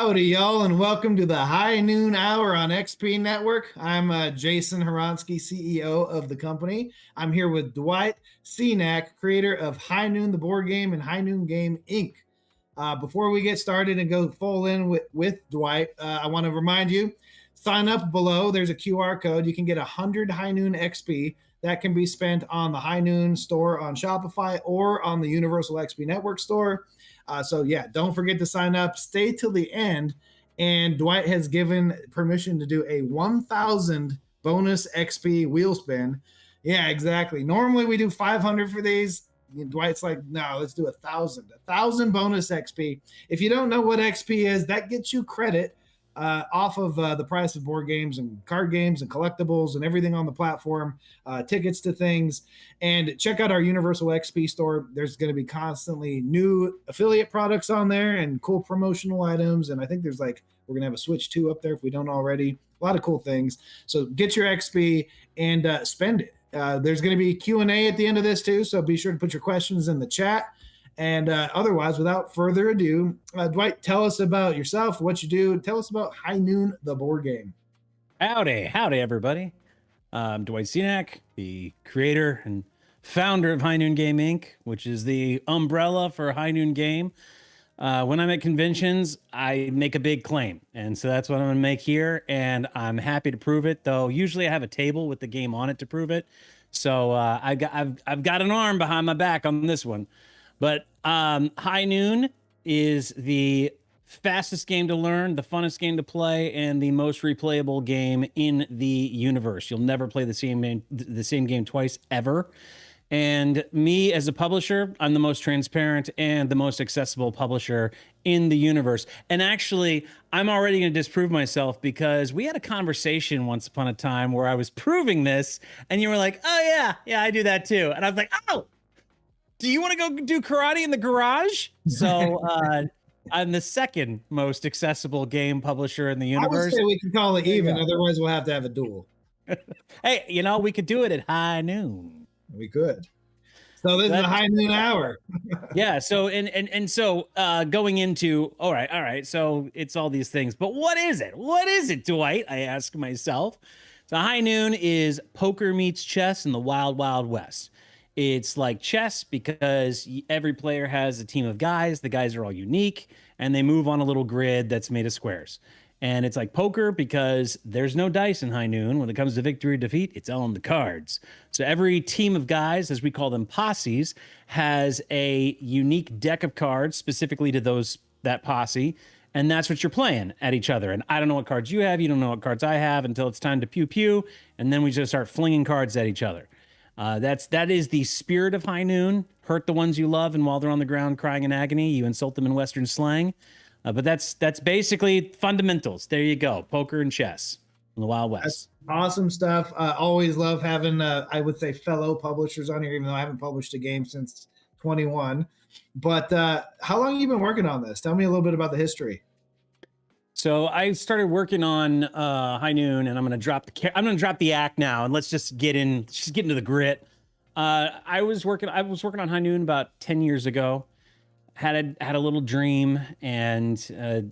Howdy, y'all, and welcome to the High Noon Hour on XP Network. I'm Jason Horonsky, CEO of the company. I'm here with Dwight Cenac, creator of High Noon, the board game, and High Noon Game Inc. Before we get started and go full in with Dwight, I want to remind you, sign up below. There's a QR code. You can get 100 High Noon XP that can be spent on the High Noon store on Shopify or on the Universal XP Network store. So yeah, don't forget to sign up. Stay till the end. And Dwight has given permission to do a 1,000 bonus XP wheel spin. Yeah, exactly. Normally we do 500 for these. Dwight's like, no, let's do 1,000. 1,000 bonus XP. If you don't know what XP is, that gets you credit off of the price of board games and card games and collectibles and everything on the platform, tickets to things. And check out our Universal XP store. There's going to be constantly new affiliate products on there and cool promotional items. And I think we're going to have a Switch 2 up there if we don't already. A lot of cool things. So get your XP and spend it. There's going to be Q&A at the end of this too. So be sure to put your questions in the chat. And otherwise, without further ado, Dwight, tell us about yourself, what you do. Tell us about High Noon, the board game. Howdy, everybody. I'm Dwight Cenac, the creator and founder of High Noon Game Inc., which is the umbrella for High Noon Game. When I'm at conventions, I make a big claim. And so that's what I'm going to make here. And I'm happy to prove it, though usually I have a table with the game on it to prove it. So I've got an arm behind my back on this one. But High Noon is the fastest game to learn, the funnest game to play, and the most replayable game in the universe. You'll never play the same game twice, ever. And me as a publisher, I'm the most transparent and the most accessible publisher in the universe. And actually, I'm already going to disprove myself because we had a conversation once upon a time where I was proving this, and you were like, oh, yeah, I do that too. And I was like, oh, do you want to go do karate in the garage? So I'm the second most accessible game publisher in the universe. I would say we can call it even, otherwise we'll have to have a duel. Hey, we could do it at High Noon. We could. So this is the High Noon Hour. Yeah. So and so going into all right. So it's all these things, but what is it? What is it, Dwight? I ask myself. So High Noon is poker meets chess in the Wild Wild West. It's like chess because every player has a team of guys. The guys are all unique, and they move on a little grid that's made of squares. And it's like poker because there's no dice in High Noon. When it comes to victory or defeat, it's all on the cards. So every team of guys, as we call them posses, has a unique deck of cards specifically to that posse. And that's what you're playing at each other. And I don't know what cards you have. You don't know what cards I have until it's time to pew pew. And then we just start flinging cards at each other. That is the spirit of High Noon. Hurt the ones you love, and while they're on the ground crying in agony, you insult them in Western slang. But that's basically fundamentals. There you go. Poker and chess in the Wild West. That's awesome stuff. Always love having, I would say, fellow publishers on here, even though I haven't published a game since 21. But how long have you been working on this? Tell me a little bit about the history. So I started working on High Noon, and I'm gonna drop the act now, and let's just get into the grit. I was working on High Noon about 10 years ago. Had a little dream, and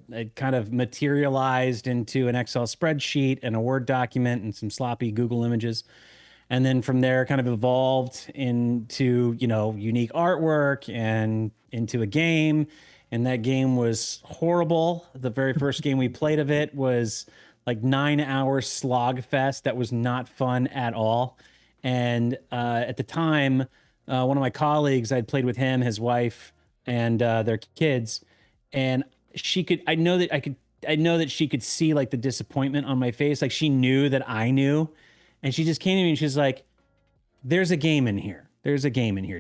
it kind of materialized into an Excel spreadsheet and a Word document and some sloppy Google images. And then from there kind of evolved into, unique artwork and into a game. And that game was horrible. The very first game we played of it was like 9-hour slog fest. That was not fun at all. And at the time, one of my colleagues, I'd played with him, his wife, and their kids. And I know that she could see like the disappointment on my face. Like she knew that I knew. And she just came to me and she's like, there's a game in here.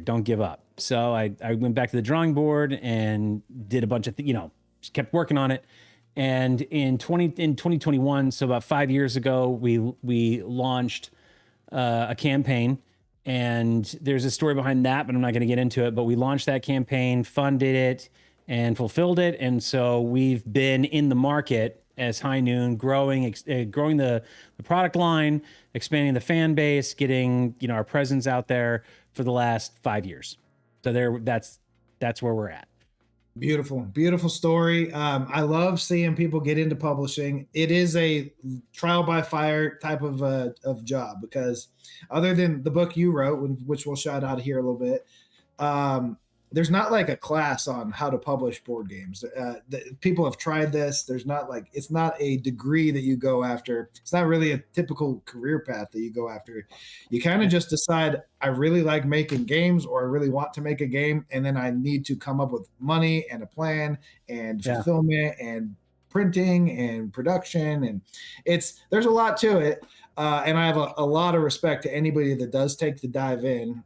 Don't give up. So I went back to the drawing board and did a bunch of just kept working on it. And in 2021, so about 5 years ago, we launched a campaign. And there's a story behind that, but I'm not going to get into it. But we launched that campaign, funded it, and fulfilled it. And so we've been in the market as High Noon, growing the product line, expanding the fan base, getting our presence out there for the last 5 years. So that's where we're at. Beautiful, beautiful story. I love seeing people get into publishing. It is a trial by fire type of job because other than the book you wrote, which we'll shout out here a little bit, um, there's not like a class on how to publish board games. People have tried this. There's not like it's not a degree that you go after. It's not really a typical career path that you go after. You kind of just decide I really like making games, or I really want to make a game, and then I need to come up with money and a plan and Yeah. fulfillment and printing and production, and there's a lot to it. And I have a lot of respect to anybody that does take the dive in.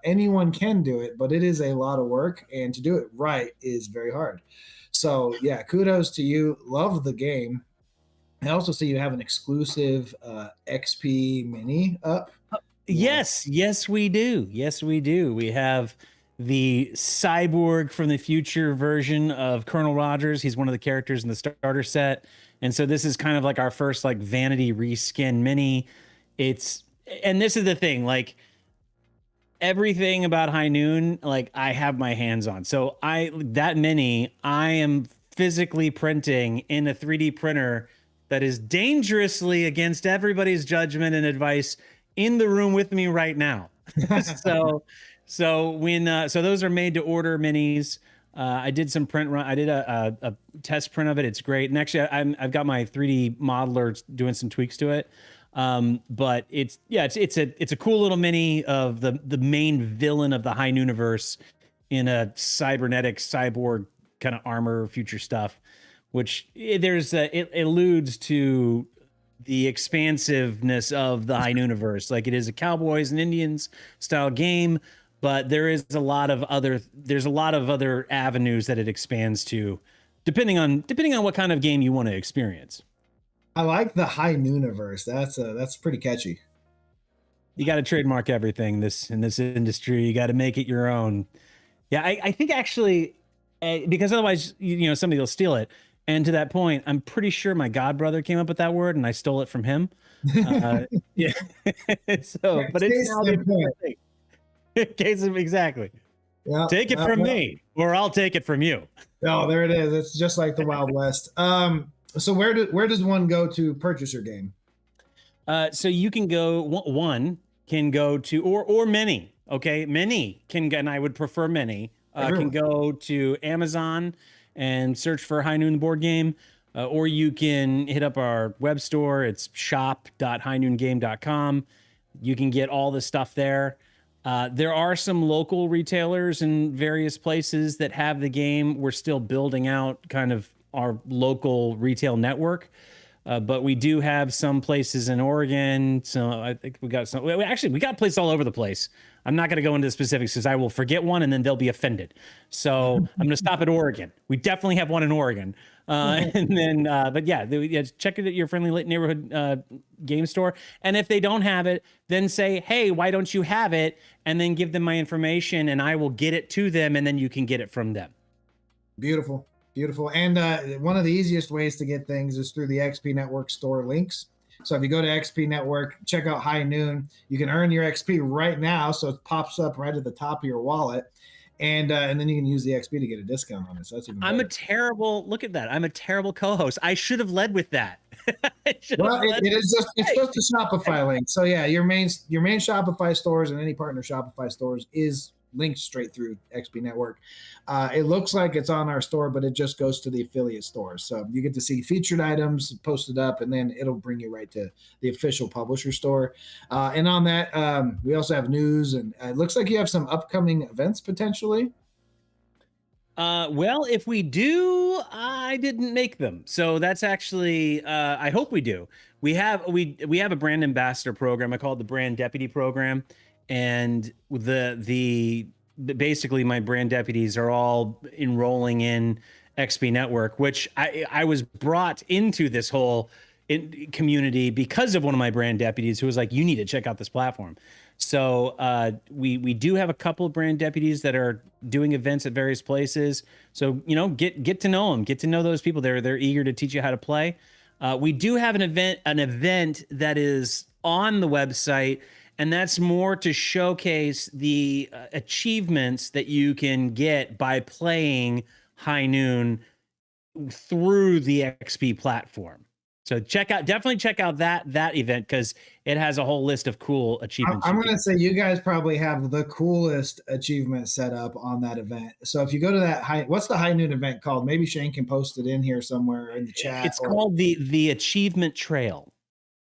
Anyone can do it, but it is a lot of work, and to do it right is very hard. So, yeah, kudos to you. Love the game. I also see you have an exclusive XP mini up. Yeah. Yes, we do. Yes, we do. We have the cyborg from the future version of Colonel Rogers. He's one of the characters in the starter set. And so this is kind of like our first like vanity reskin mini. It's and this is the thing, like everything about High Noon, like I have my hands on. So that mini, I am physically printing in a 3D printer that is dangerously against everybody's judgment and advice in the room with me right now. so so those are made to order minis. I did some print run. I did a test print of it. It's great. And actually, I've got my 3D modeler doing some tweaks to it. But it's a cool little mini of the main villain of the High Nooniverse in a cybernetic cyborg kind of armor future stuff, which it alludes to the expansiveness of the High Nooniverse. Like it is a cowboys and Indians style game, but there's a lot of other avenues that it expands to, depending on what kind of game you want to experience. I like the High Nooniverse. That's pretty catchy. You got to trademark everything in this industry. You got to make it your own. Yeah, I think actually, because otherwise, somebody will steal it. And to that point, I'm pretty sure my godbrother came up with that word, and I stole it from him. Yeah. So, but it's now the case of exactly. Yeah, take it from me, or I'll take it from you. Oh, there it is. It's just like the Wild West. So where does one go to purchase your game? So you can go, one can go to, or many. Okay, many can, and I would prefer many. Can go to Amazon and search for High Noon board game, or you can hit up our web store. It's shop.highnoongame.com. You can get all the stuff there. There are some local retailers in various places that have the game. We're still building out kind of our local retail network, but we do have some places in Oregon. So I think we got some. We got places all over the place. I'm not going to go into the specifics because I will forget one and then they'll be offended. So I'm going to stop at Oregon. We definitely have one in Oregon. And then, but yeah, check it at your friendly neighborhood game store. And if they don't have it, then say, hey, why don't you have it? And then give them my information and I will get it to them. And then you can get it from them. Beautiful. Beautiful. And one of the easiest ways to get things is through the XP Network store links. So if you go to XP Network, check out High Noon, you can earn your XP right now. So it pops up right at the top of your wallet. And then you can use the XP to get a discount on it. So that's even better. Look at that. I'm a terrible co-host. I should have led with that. It's just a Shopify link. So yeah, your main Shopify stores and any partner Shopify stores is linked straight through XP Network. It looks like it's on our store, but it just goes to the affiliate stores. So you get to see featured items posted up, and then it'll bring you right to the official publisher store. And on that, we also have news, and it looks like you have some upcoming events potentially. Well, if we do, I didn't make them. So that's actually, I hope we do. We have a brand ambassador program. I call it the brand deputy program. And basically my brand deputies are all enrolling in XP Network, which I was brought into this whole community because of one of my brand deputies who was like, you need to check out this platform. So we do have a couple of brand deputies that are doing events at various places. So, get to know them, get to know those people. They're eager to teach you how to play. We do have an event that is on the website, and that's more to showcase the achievements that you can get by playing High Noon through the XP platform. So definitely check out that event because it has a whole list of cool achievements. I'm going to say you guys probably have the coolest achievement set up on that event. So if you go to that what's the High Noon event called? Maybe Shane can post it in here somewhere in the chat. It's called the Achievement Trail.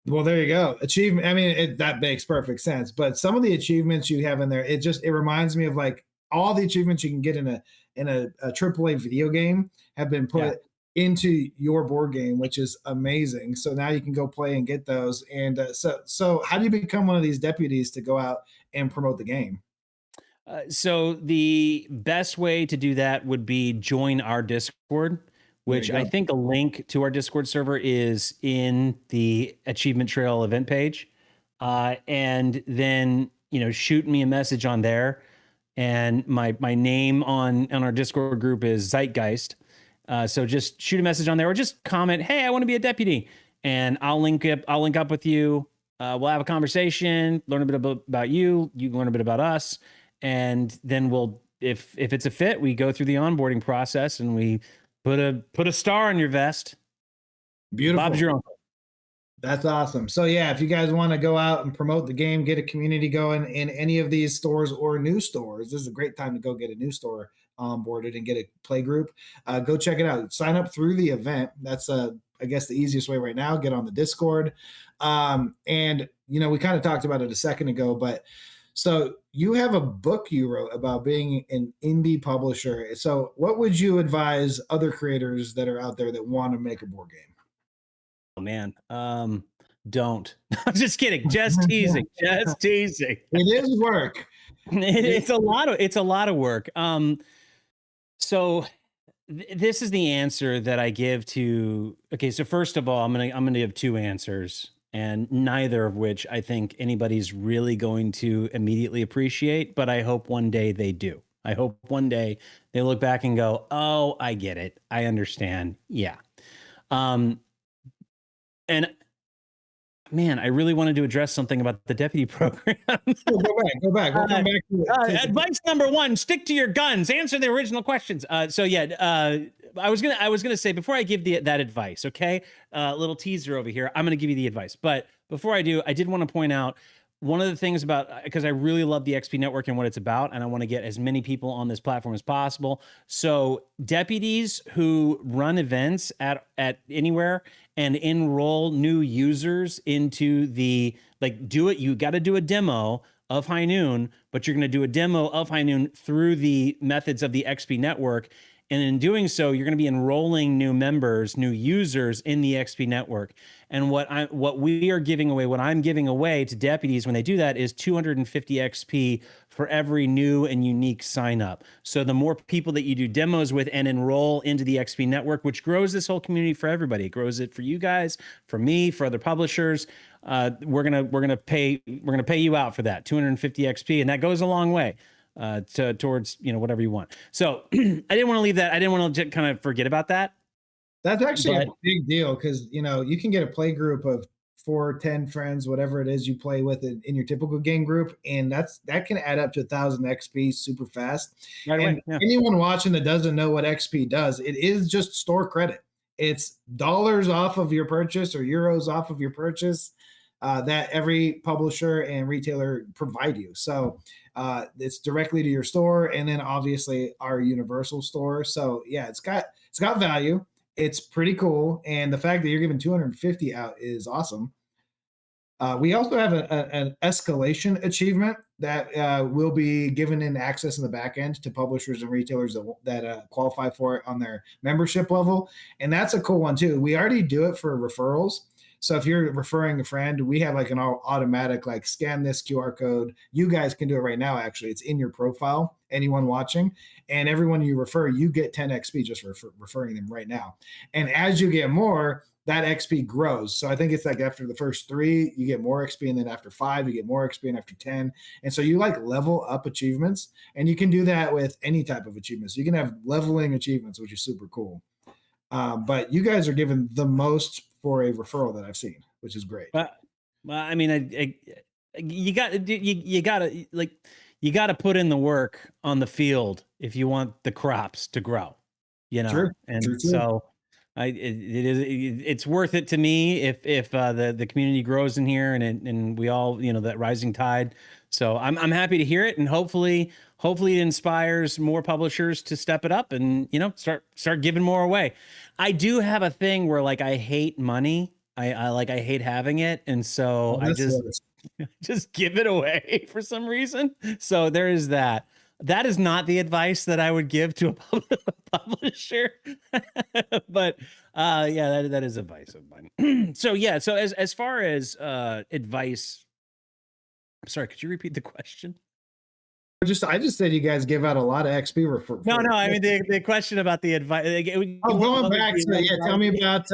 Well, there you go. Achievement. I mean, that makes perfect sense. But some of the achievements you have in there, it reminds me of like all the achievements you can get in a AAA video game have been put into your board game, which is amazing. So now you can go play and get those. And so how do you become one of these deputies to go out and promote the game? So the best way to do that would be join our Discord, which I think a link to our Discord server is in the Achievement Trail event page. And then, shoot me a message on there. And my name on our Discord group is Zeitgeist. So just shoot a message on there or just comment, hey, I want to be a deputy. And I'll link up with you. We'll have a conversation, learn a bit about you. You learn a bit about us. And then if it's a fit, we go through the onboarding process and we put a star on your vest. Beautiful. Bob's your uncle. That's awesome. So yeah, if you guys want to go out and promote the game, get a community going in any of these stores or new stores, this is a great time to go get a new store onboarded and get a play group. Go check it out. Sign up through the event. That's I guess the easiest way right now. Get on the Discord. And we kind of talked about it a second ago, but so you have a book you wrote about being an indie publisher. So what would you advise other creators that are out there that want to make a board game? Oh man, don't. I'm just kidding. Just teasing. Just teasing. It is work. It's a lot of work. So this is the answer that I give to. Okay, so first of all, I'm gonna give two answers, and neither of which I think anybody's really going to immediately appreciate. But I hope one day they do. I hope one day they look back and go, "Oh, I get it. I understand." Yeah. And man, I really wanted to address something about the deputy program. Go back. We'll come back to it. Advice number 1: stick to your guns. Answer the original questions. I was gonna say before I give that advice, okay, little teaser over here. I'm gonna give you the advice, but before I do, I did want to point out one of the things because I really love the XP Network and what it's about, and I want to get as many people on this platform as possible. So deputies who run events at anywhere and enroll new users into you got to do a demo of High Noon, but you're going to do a demo of High Noon through the methods of the XP Network. And in doing so, you're going to be enrolling new members, new users in the XP Network. And what I'm giving away to deputies when they do that is 250 XP for every new and unique sign up. So the more people that you do demos with and enroll into the XP Network, which grows this whole community for everybody, it grows it for you guys, for me, for other publishers. We're gonna pay you out for that 250 XP, and that goes a long way. Towards whatever you want. So I didn't want to leave that. I didn't want to kind of forget about that. That's actually a big deal because you can get a play group of 4, 10 friends, whatever it is you play with in your typical game group, and that can add up to 1,000 XP super fast. Right away, yeah. Anyone watching that doesn't know what XP does, it is just store credit. It's dollars off of your purchase or euros off of your purchase that every publisher and retailer provide you. So it's directly to your store, and then obviously our universal store. So yeah, it's got value. It's pretty cool, and the fact that you're giving 250 out is awesome. We also have an escalation achievement that will be given in access in the back end to publishers and retailers that qualify for it on their membership level, and that's a cool one too. We already do it for referrals. So if you're referring a friend, we have like an automatic, scan this QR code. You guys can do it right now. Actually, it's in your profile, anyone watching, and everyone you refer, you get 10 XP just for referring them right now. And as you get more, that XP grows. So I think it's like after the first 3, you get more XP. And then after 5, you get more XP, and after 10. And so you level up achievements, and you can do that with any type of achievements. You can have leveling achievements, which is super cool. But you guys are given the most for a referral that I've seen, which is great. Well, I mean, you got to put in the work on the field if you want the crops to grow. you know, True. True and too. so it's worth it to me if the community grows in here and we all, you know, that rising tide. So I'm happy to hear it, and hopefully it inspires more publishers to step it up and, you know, start giving more away. I do have a thing where like I hate money. I hate having it, and so Oh, I that's just worse. just give it away for some reason. So there is that. That is not the advice that I would give to a publisher, but yeah, that is advice of mine. So yeah, so as far as advice, I'm sorry, could you repeat the question? I just said you guys give out a lot of XP No, for no, I mean the question about the advice. Like, oh, going what was back the to, advice yeah, I tell would me give? about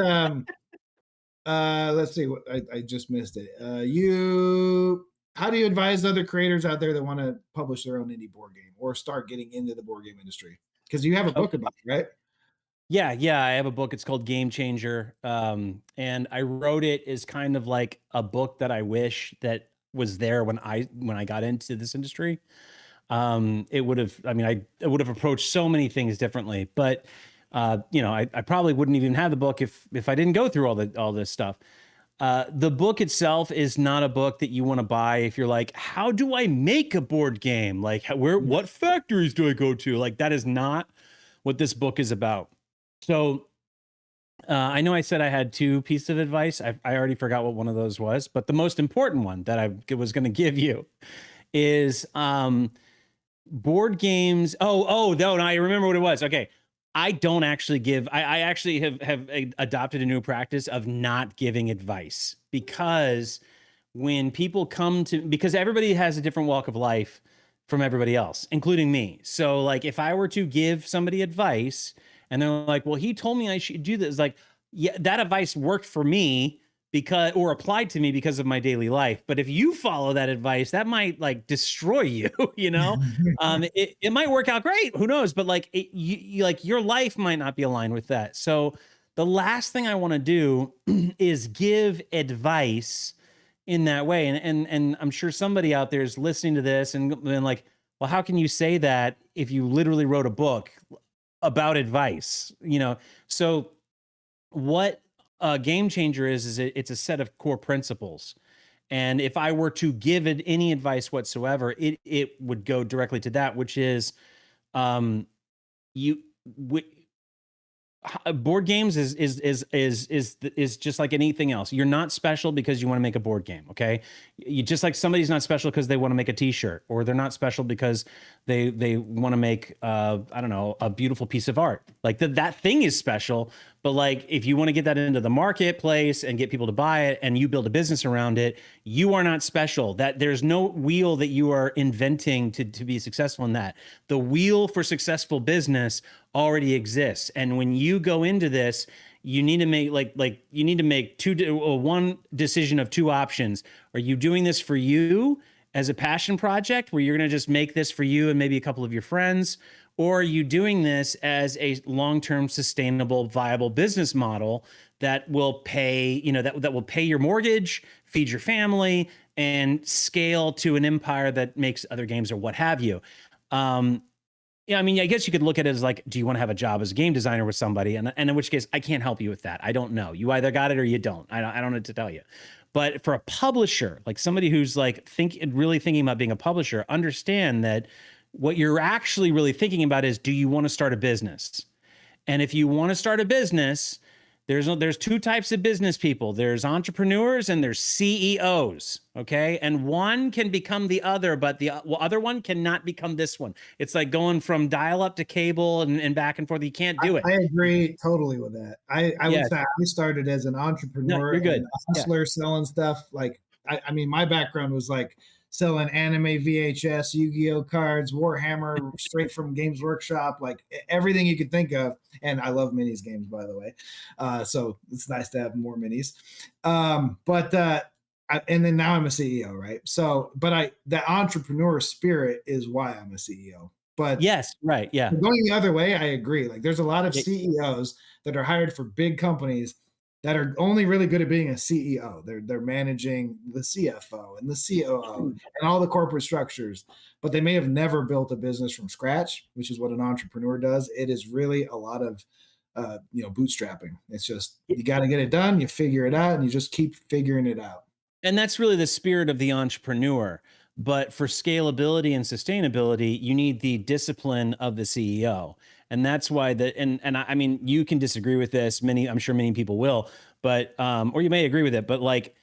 let's see what I just missed it. You how do you advise other creators out there that want to publish their own indie board game or start getting into the board game industry? Because you have a book about it, right? Yeah, I have a book. It's called Game Changer, and I wrote it as kind of like a book that I wish that was there when I got into this industry. It would have, I mean, I would have approached so many things differently, but you know, I probably wouldn't even have the book if I didn't go through all this stuff. The book itself is not a book that you want to buy if you're like, how do I make a board game? Like, what factories do I go to? Like, that is not what this book is about. So I know I said I had two pieces of advice. I already forgot what one of those was, but the most important one that I was going to give you is board games. No, I remember what it was. Okay. I don't actually give, I actually have adopted a new practice of not giving advice, because when people come to, because everybody has a different walk of life from everybody else, including me. So like if I were to give somebody advice and they're like, well, he told me I should do this, like, yeah, that advice worked for me because, or applied to me because of my daily life. But if you follow that advice, that might like destroy you, you know? It might work out great, who knows? But like you like your life might not be aligned with that. So the last thing I want to do is give advice in that way. And I'm sure somebody out there is listening to this and like, well, how can you say that if you literally wrote a book about advice, you know? So what a Game Changer is it's a set of core principles. And if I were to give it any advice whatsoever, it would go directly to that, which is um, you board games is just like anything else. You're not special because you want to make a board game. Okay, you just like somebody's not special because they want to make a T-shirt, or they're not special because they want to make I don't know, a beautiful piece of art. Like that thing is special, but like if you want to get that into the marketplace and get people to buy it, and you build a business around it, you are not special. That there's no wheel that you are inventing to be successful in that. The wheel for successful business already exists. And when you go into this, you need to make you need to make one decision of two options. Are you doing this for you as a passion project where you're going to just make this for you and maybe a couple of your friends? Or are you doing this as a long-term sustainable, viable business model that will pay, you know, that will pay your mortgage, feed your family, and scale to an empire that makes other games or what have you? Yeah, I mean, I guess you could look at it as like, do you want to have a job as a game designer with somebody? And in which case, I can't help you with that. I don't know. You either got it or you don't. I don't know what to tell you. But for a publisher, like somebody who's like really thinking about being a publisher, understand that what you're actually really thinking about is, do you want to start a business? And if you want to start a business, there's two types of business people. There's entrepreneurs and there's CEOs. Okay. And one can become the other, but the other one cannot become this one. It's like going from dial up to cable and back and forth. You can't do it. I agree totally with that. I would Yes. say I started as an entrepreneur, No, you're good. and a hustler, selling stuff. Like, I mean, my background was like selling anime VHS, Yu-Gi-Oh cards, Warhammer, straight from Games Workshop, like everything you could think of. And I love minis games, by the way. So it's nice to have more minis. And then now I'm a CEO, right? So, but the entrepreneur spirit is why I'm a CEO. But yes, right, yeah. going the other way, I agree. Like there's a lot of CEOs that are hired for big companies that are only really good at being a CEO. They're managing the CFO and the COO and all the corporate structures, but they may have never built a business from scratch, which is what an entrepreneur does. It is really a lot of bootstrapping. It's just you got to get it done, you figure it out, and you just keep figuring it out. And that's really the spirit of the entrepreneur. But for scalability and sustainability, you need the discipline of the CEO. And that's why I mean, you can disagree with this. I'm sure many people will, but, or you may agree with it, but like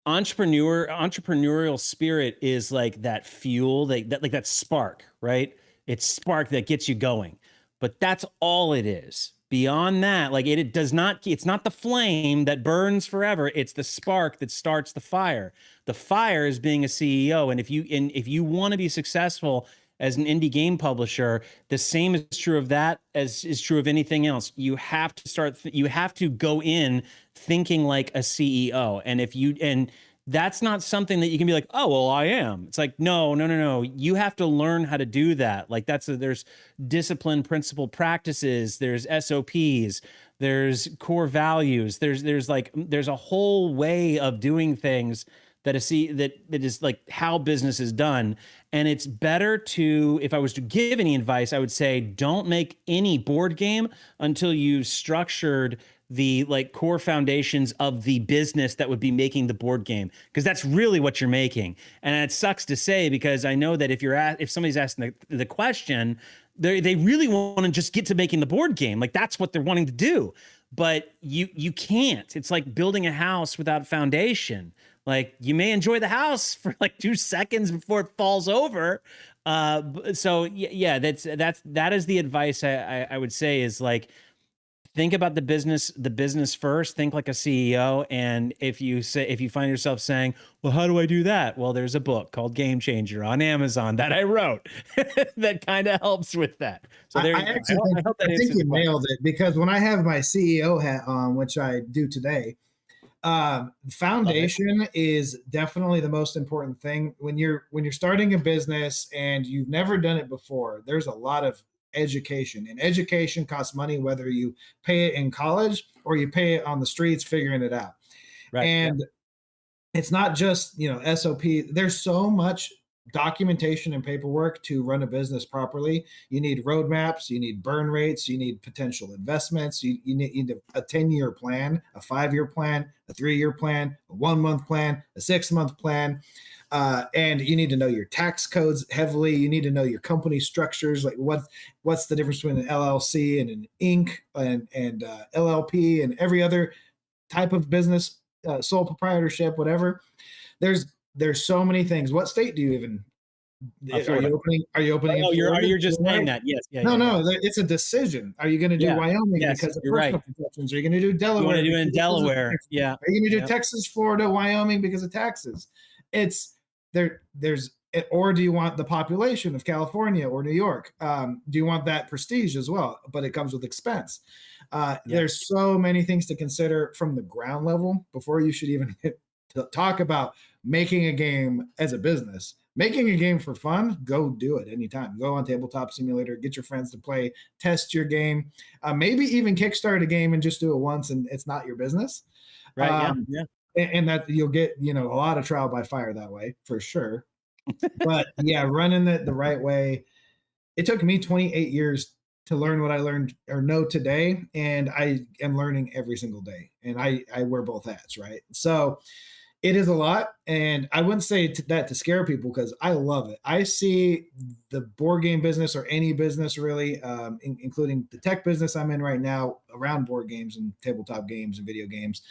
entrepreneurial spirit is like that fuel, that spark, right? It's spark that gets you going, but that's all it is. Beyond that, like it does not, it's not the flame that burns forever. It's the spark that starts the fire. The fire is being a CEO. And if you want to be successful as an indie game publisher, the same is true of that as is true of anything else. You have to you have to go in thinking like a CEO. And that's not something that you can be like, oh, well, I am. It's like, no. You have to learn how to do that. Like there's discipline, principle practices, there's SOPs, there's core values. There's a whole way of doing things that is like how business is done. And it's better to, if I was to give any advice, I would say, don't make any board game until you've structured the like core foundations of the business that would be making the board game, because that's really what you're making. And it sucks to say, because I know that if somebody's asking the question, they really want to just get to making the board game. Like that's what they're wanting to do, but you can't. It's like building a house without foundation. Like you may enjoy the house for like 2 seconds before it falls over. So yeah, that is the advice I would say is like, think about the business first, think like a CEO. And if you find yourself saying, well, how do I do that? Well, there's a book called Game Changer on Amazon that I wrote that kind of helps with that. So there I think you nailed it, because when I have my CEO hat on, which I do today, foundation is definitely the most important thing when you're starting a business and you've never done it before. There's a lot of education, and education costs money, whether you pay it in college or you pay it on the streets figuring it out. Right. And it's not just SOP. There's so much documentation and paperwork to run a business properly. You need roadmaps, you need burn rates, you need potential investments, you need a 10-year plan, a 5-year plan, a 3-year plan, a 1-month plan, a 6-month plan. And you need to know your tax codes heavily. You need to know your company structures, like what's the difference between an LLC and an Inc. and LLP and every other type of business, sole proprietorship, whatever. There's so many things. What state do you even? Are you opening? Oh, you're just saying that. Yes. Yeah. No. It's a decision. Are you going to do Wyoming because of personal protections? Are you going to do Delaware? You want to do it in Delaware? Yeah. Are you going to do Texas, Florida, Wyoming because of taxes? It's there's, or do you want the population of California or New York? Do you want that prestige as well? But it comes with expense. There's so many things to consider from the ground level before you should even talk about making a game as a business. Making a game for fun, go do it anytime. Go on Tabletop Simulator, get your friends to play, test your game, maybe even kickstart a game and just do it once, and it's not your business. Right. And that you'll get a lot of trial by fire that way for sure. But running it the right way. It took me 28 years to learn what I learned or know today, and I am learning every single day. And I wear both hats, right? So it is a lot, and I wouldn't say that to scare people, because I love it. I see the board game business, or any business really, including the tech business I'm in right now around board games and tabletop games and video games,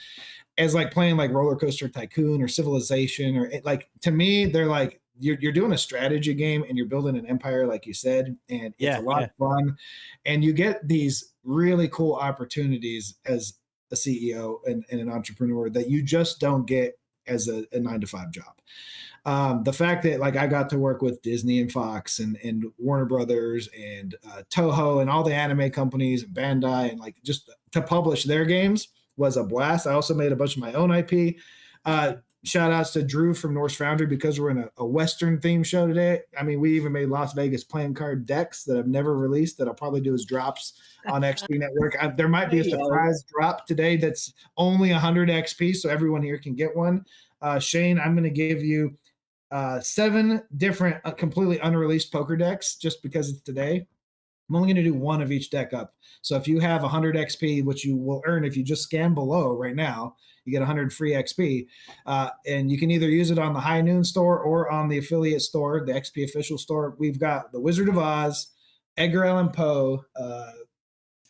as like playing like Roller Coaster Tycoon or Civilization, or like, to me, they're like, you're doing a strategy game and you're building an empire, like you said, and it's a lot of fun, and you get these really cool opportunities as a CEO and an entrepreneur that you just don't get as a 9-to-5 job. The fact that like I got to work with Disney and Fox and Warner Brothers and Toho and all the anime companies and Bandai, and like just to publish their games was a blast. I also made a bunch of my own IP. Shout outs to Drew from Norse Foundry because we're in a Western theme show today. I mean, we even made Las Vegas playing card decks that I've never released that I'll probably do as drops on XP Network. There might be a surprise drop today that's only 100 XP, so everyone here can get one. Shane, I'm going to give you 7 different completely unreleased poker decks just because it's today. I'm only going to do one of each deck up. So if you have 100 XP, which you will earn if you just scan below right now, you get 100 free XP. And you can either use it on the High Noon store or on the affiliate store, the XP official store. We've got the Wizard of Oz, Edgar Allan Poe,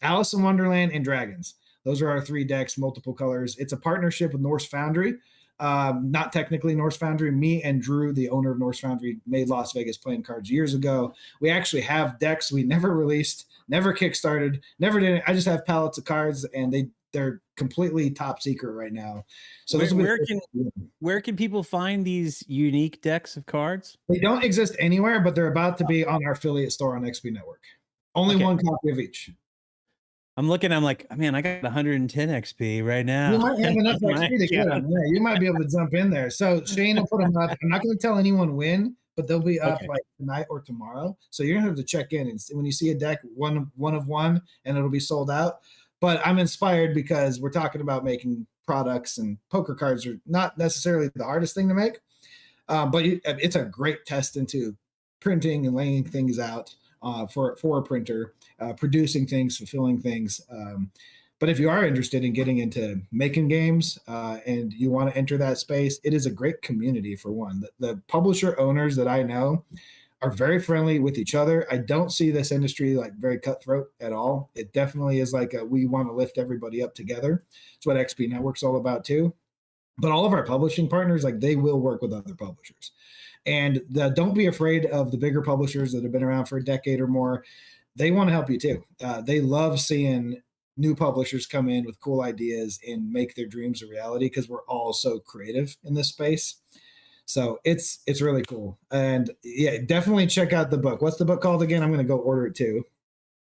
Alice in Wonderland, and Dragons. Those are our 3 decks, multiple colors. It's a partnership with Norse Foundry. Not technically Norse Foundry. Me and Drew, the owner of Norse Foundry, made Las Vegas playing cards years ago. We actually have decks we never released, never kickstarted, never did it. I just have pallets of cards, and they're completely top secret right now. So where can people find these unique decks of cards? They don't exist anywhere, but they're about to be on our affiliate store on XP Network. Only one copy of each. I'm looking, I'm like, man, I got 110 XP right now. You might have enough XP to get them. Yeah, you might be able to jump in there. So Shane will put them up. I'm not going to tell anyone when, but they'll be up like tonight or tomorrow. So you're going to have to check in and see, when you see a deck, one of one, and it'll be sold out. But I'm inspired because we're talking about making products, and poker cards are not necessarily the hardest thing to make. But it's a great test into printing and laying things out for a printer, producing things, fulfilling things. But if you are interested in getting into making games and you want to enter that space, it is a great community for one. The publisher owners that I know are very friendly with each other. I don't see this industry like very cutthroat at all. It definitely is like we want to lift everybody up together. It's what XP Network's all about too. But all of our publishing partners, like they will work with other publishers. And don't be afraid of the bigger publishers that have been around for a decade or more. They want to help you too. They love seeing new publishers come in with cool ideas and make their dreams a reality because we're all so creative in this space. So it's really cool. And yeah, definitely check out the book. What's the book called again? I'm going to go order it too.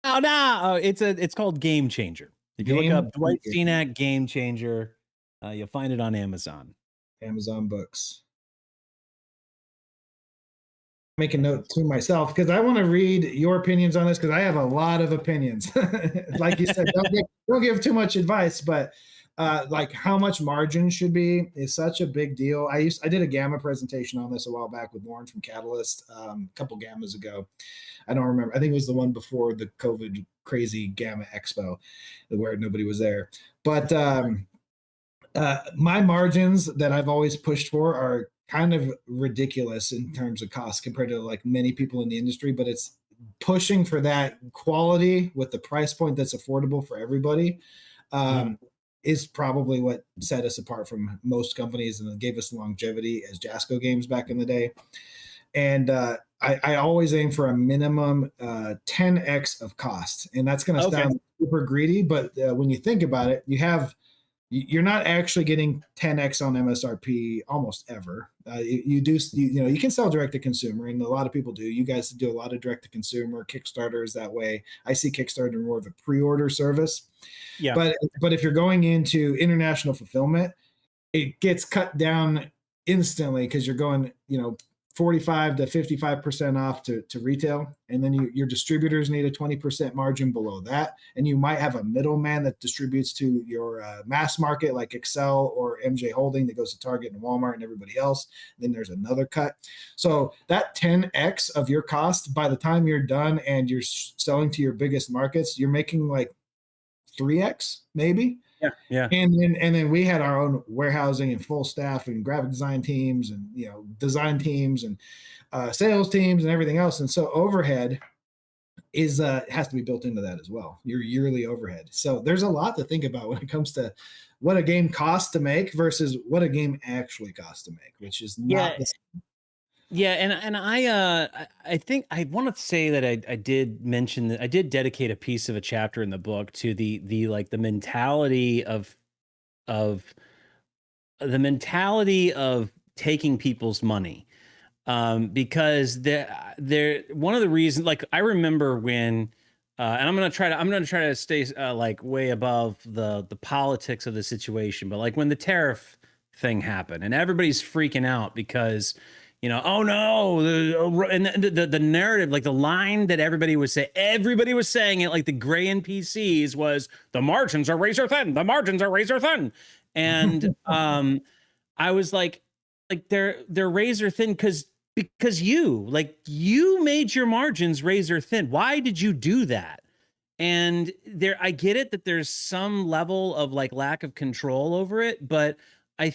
Oh, no. It's called Game Changer. If you look up Dwight Cenac Game Changer, you'll find it on Amazon. Amazon Books. Make a note to myself because I want to read your opinions on this because I have a lot of opinions. Like you said, don't give too much advice, but like how much margin should be is such a big deal. I did a gamma presentation on this a while back with Lauren from Catalyst, a couple gammas ago. I don't remember. I think it was the one before the COVID crazy gamma expo where nobody was there. But my margins that I've always pushed for are kind of ridiculous in terms of cost compared to like many people in the industry, but it's pushing for that quality with the price point that's affordable for everybody is probably what set us apart from most companies and gave us longevity as Jasco Games back in the day. And I always aim for a minimum 10x of cost, and that's going to sound super greedy, but when you think about it, you're not actually getting 10x on MSRP almost ever. You can sell direct to consumer, and a lot of people do. You guys do a lot of direct to consumer. Kickstarter is that way. I see Kickstarter more of a pre-order service. Yeah. But if you're going into international fulfillment, it gets cut down instantly because you're going, 45 to 55% off to retail. And then your distributors need a 20% margin below that. And you might have a middleman that distributes to your mass market like Excel or MJ Holding that goes to Target and Walmart and everybody else. Then there's another cut. So that 10x of your cost, by the time you're done and you're selling to your biggest markets, you're making like 3x maybe. Yeah. And then we had our own warehousing and full staff and graphic design teams and design teams and sales teams and everything else. And so overhead has to be built into that as well. Your yearly overhead. So there's a lot to think about when it comes to what a game costs to make versus what a game actually costs to make, which is not the same. Yeah, and I think I want to say that I did mention that I did dedicate a piece of a chapter in the book to the mentality of taking people's money, because they're one of the reasons. Like I remember when, and I'm gonna try to stay like way above the politics of the situation, but like when the tariff thing happen, and everybody's freaking out because, oh no, the narrative, like the line that everybody was saying it, like the gray NPCs, was the margins are razor thin. The margins are razor thin, and I was like they're razor thin because you made your margins razor thin. Why did you do that? And I get it that there's some level of like lack of control over it, but I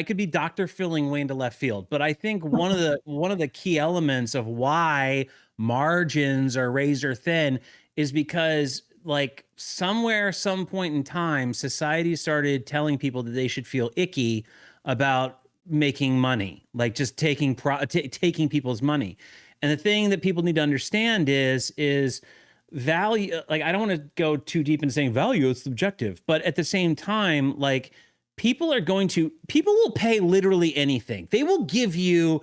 could be Dr. Philling way into left field, but I think one of the key elements of why margins are razor thin is because, like, somewhere, some point in time, society started telling people that they should feel icky about making money, like just taking people's money. And the thing that people need to understand is value. Like, I don't want to go too deep in saying value is subjective, but at the same time, like, people will pay literally anything. They will give you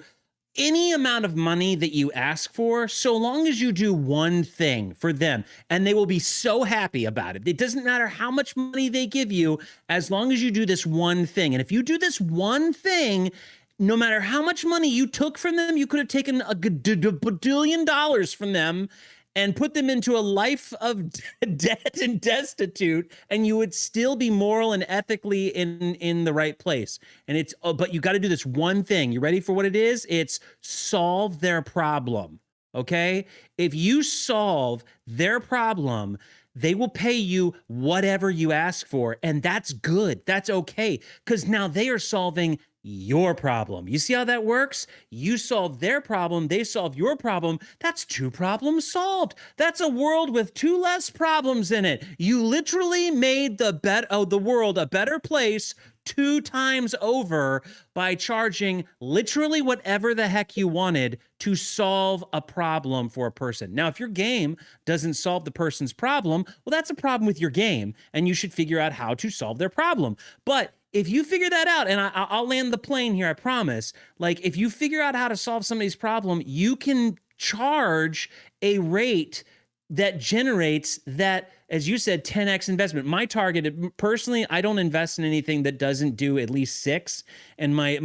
any amount of money that you ask for, so long as you do one thing for them, and they will be so happy about it. It doesn't matter how much money they give you, as long as you do this one thing. And if you do this one thing, no matter how much money you took from them, you could have taken a $1 billion from them and put them into a life of debt and destitute, and you would still be moral and ethically in the right place. And but you got to do this one thing. You ready for what it is? It's solve their problem. Okay? If you solve their problem, they will pay you whatever you ask for, and that's good. That's okay, because now they are solving your problem. You see how that works? You solve their problem, they solve your problem. That's 2 problems solved. That's a world with 2 less problems in it. You literally made the world a better place 2 times over by charging literally whatever the heck you wanted to solve a problem for a person. Now, if your game doesn't solve the person's problem, well, that's a problem with your game, and you should figure out how to solve their problem. But if you figure that out, and I'll land the plane here, I promise, like, if you figure out how to solve somebody's problem, you can charge a rate that generates that, as you said, 10x investment. My target, personally, I don't invest in anything that doesn't do at least 6. And my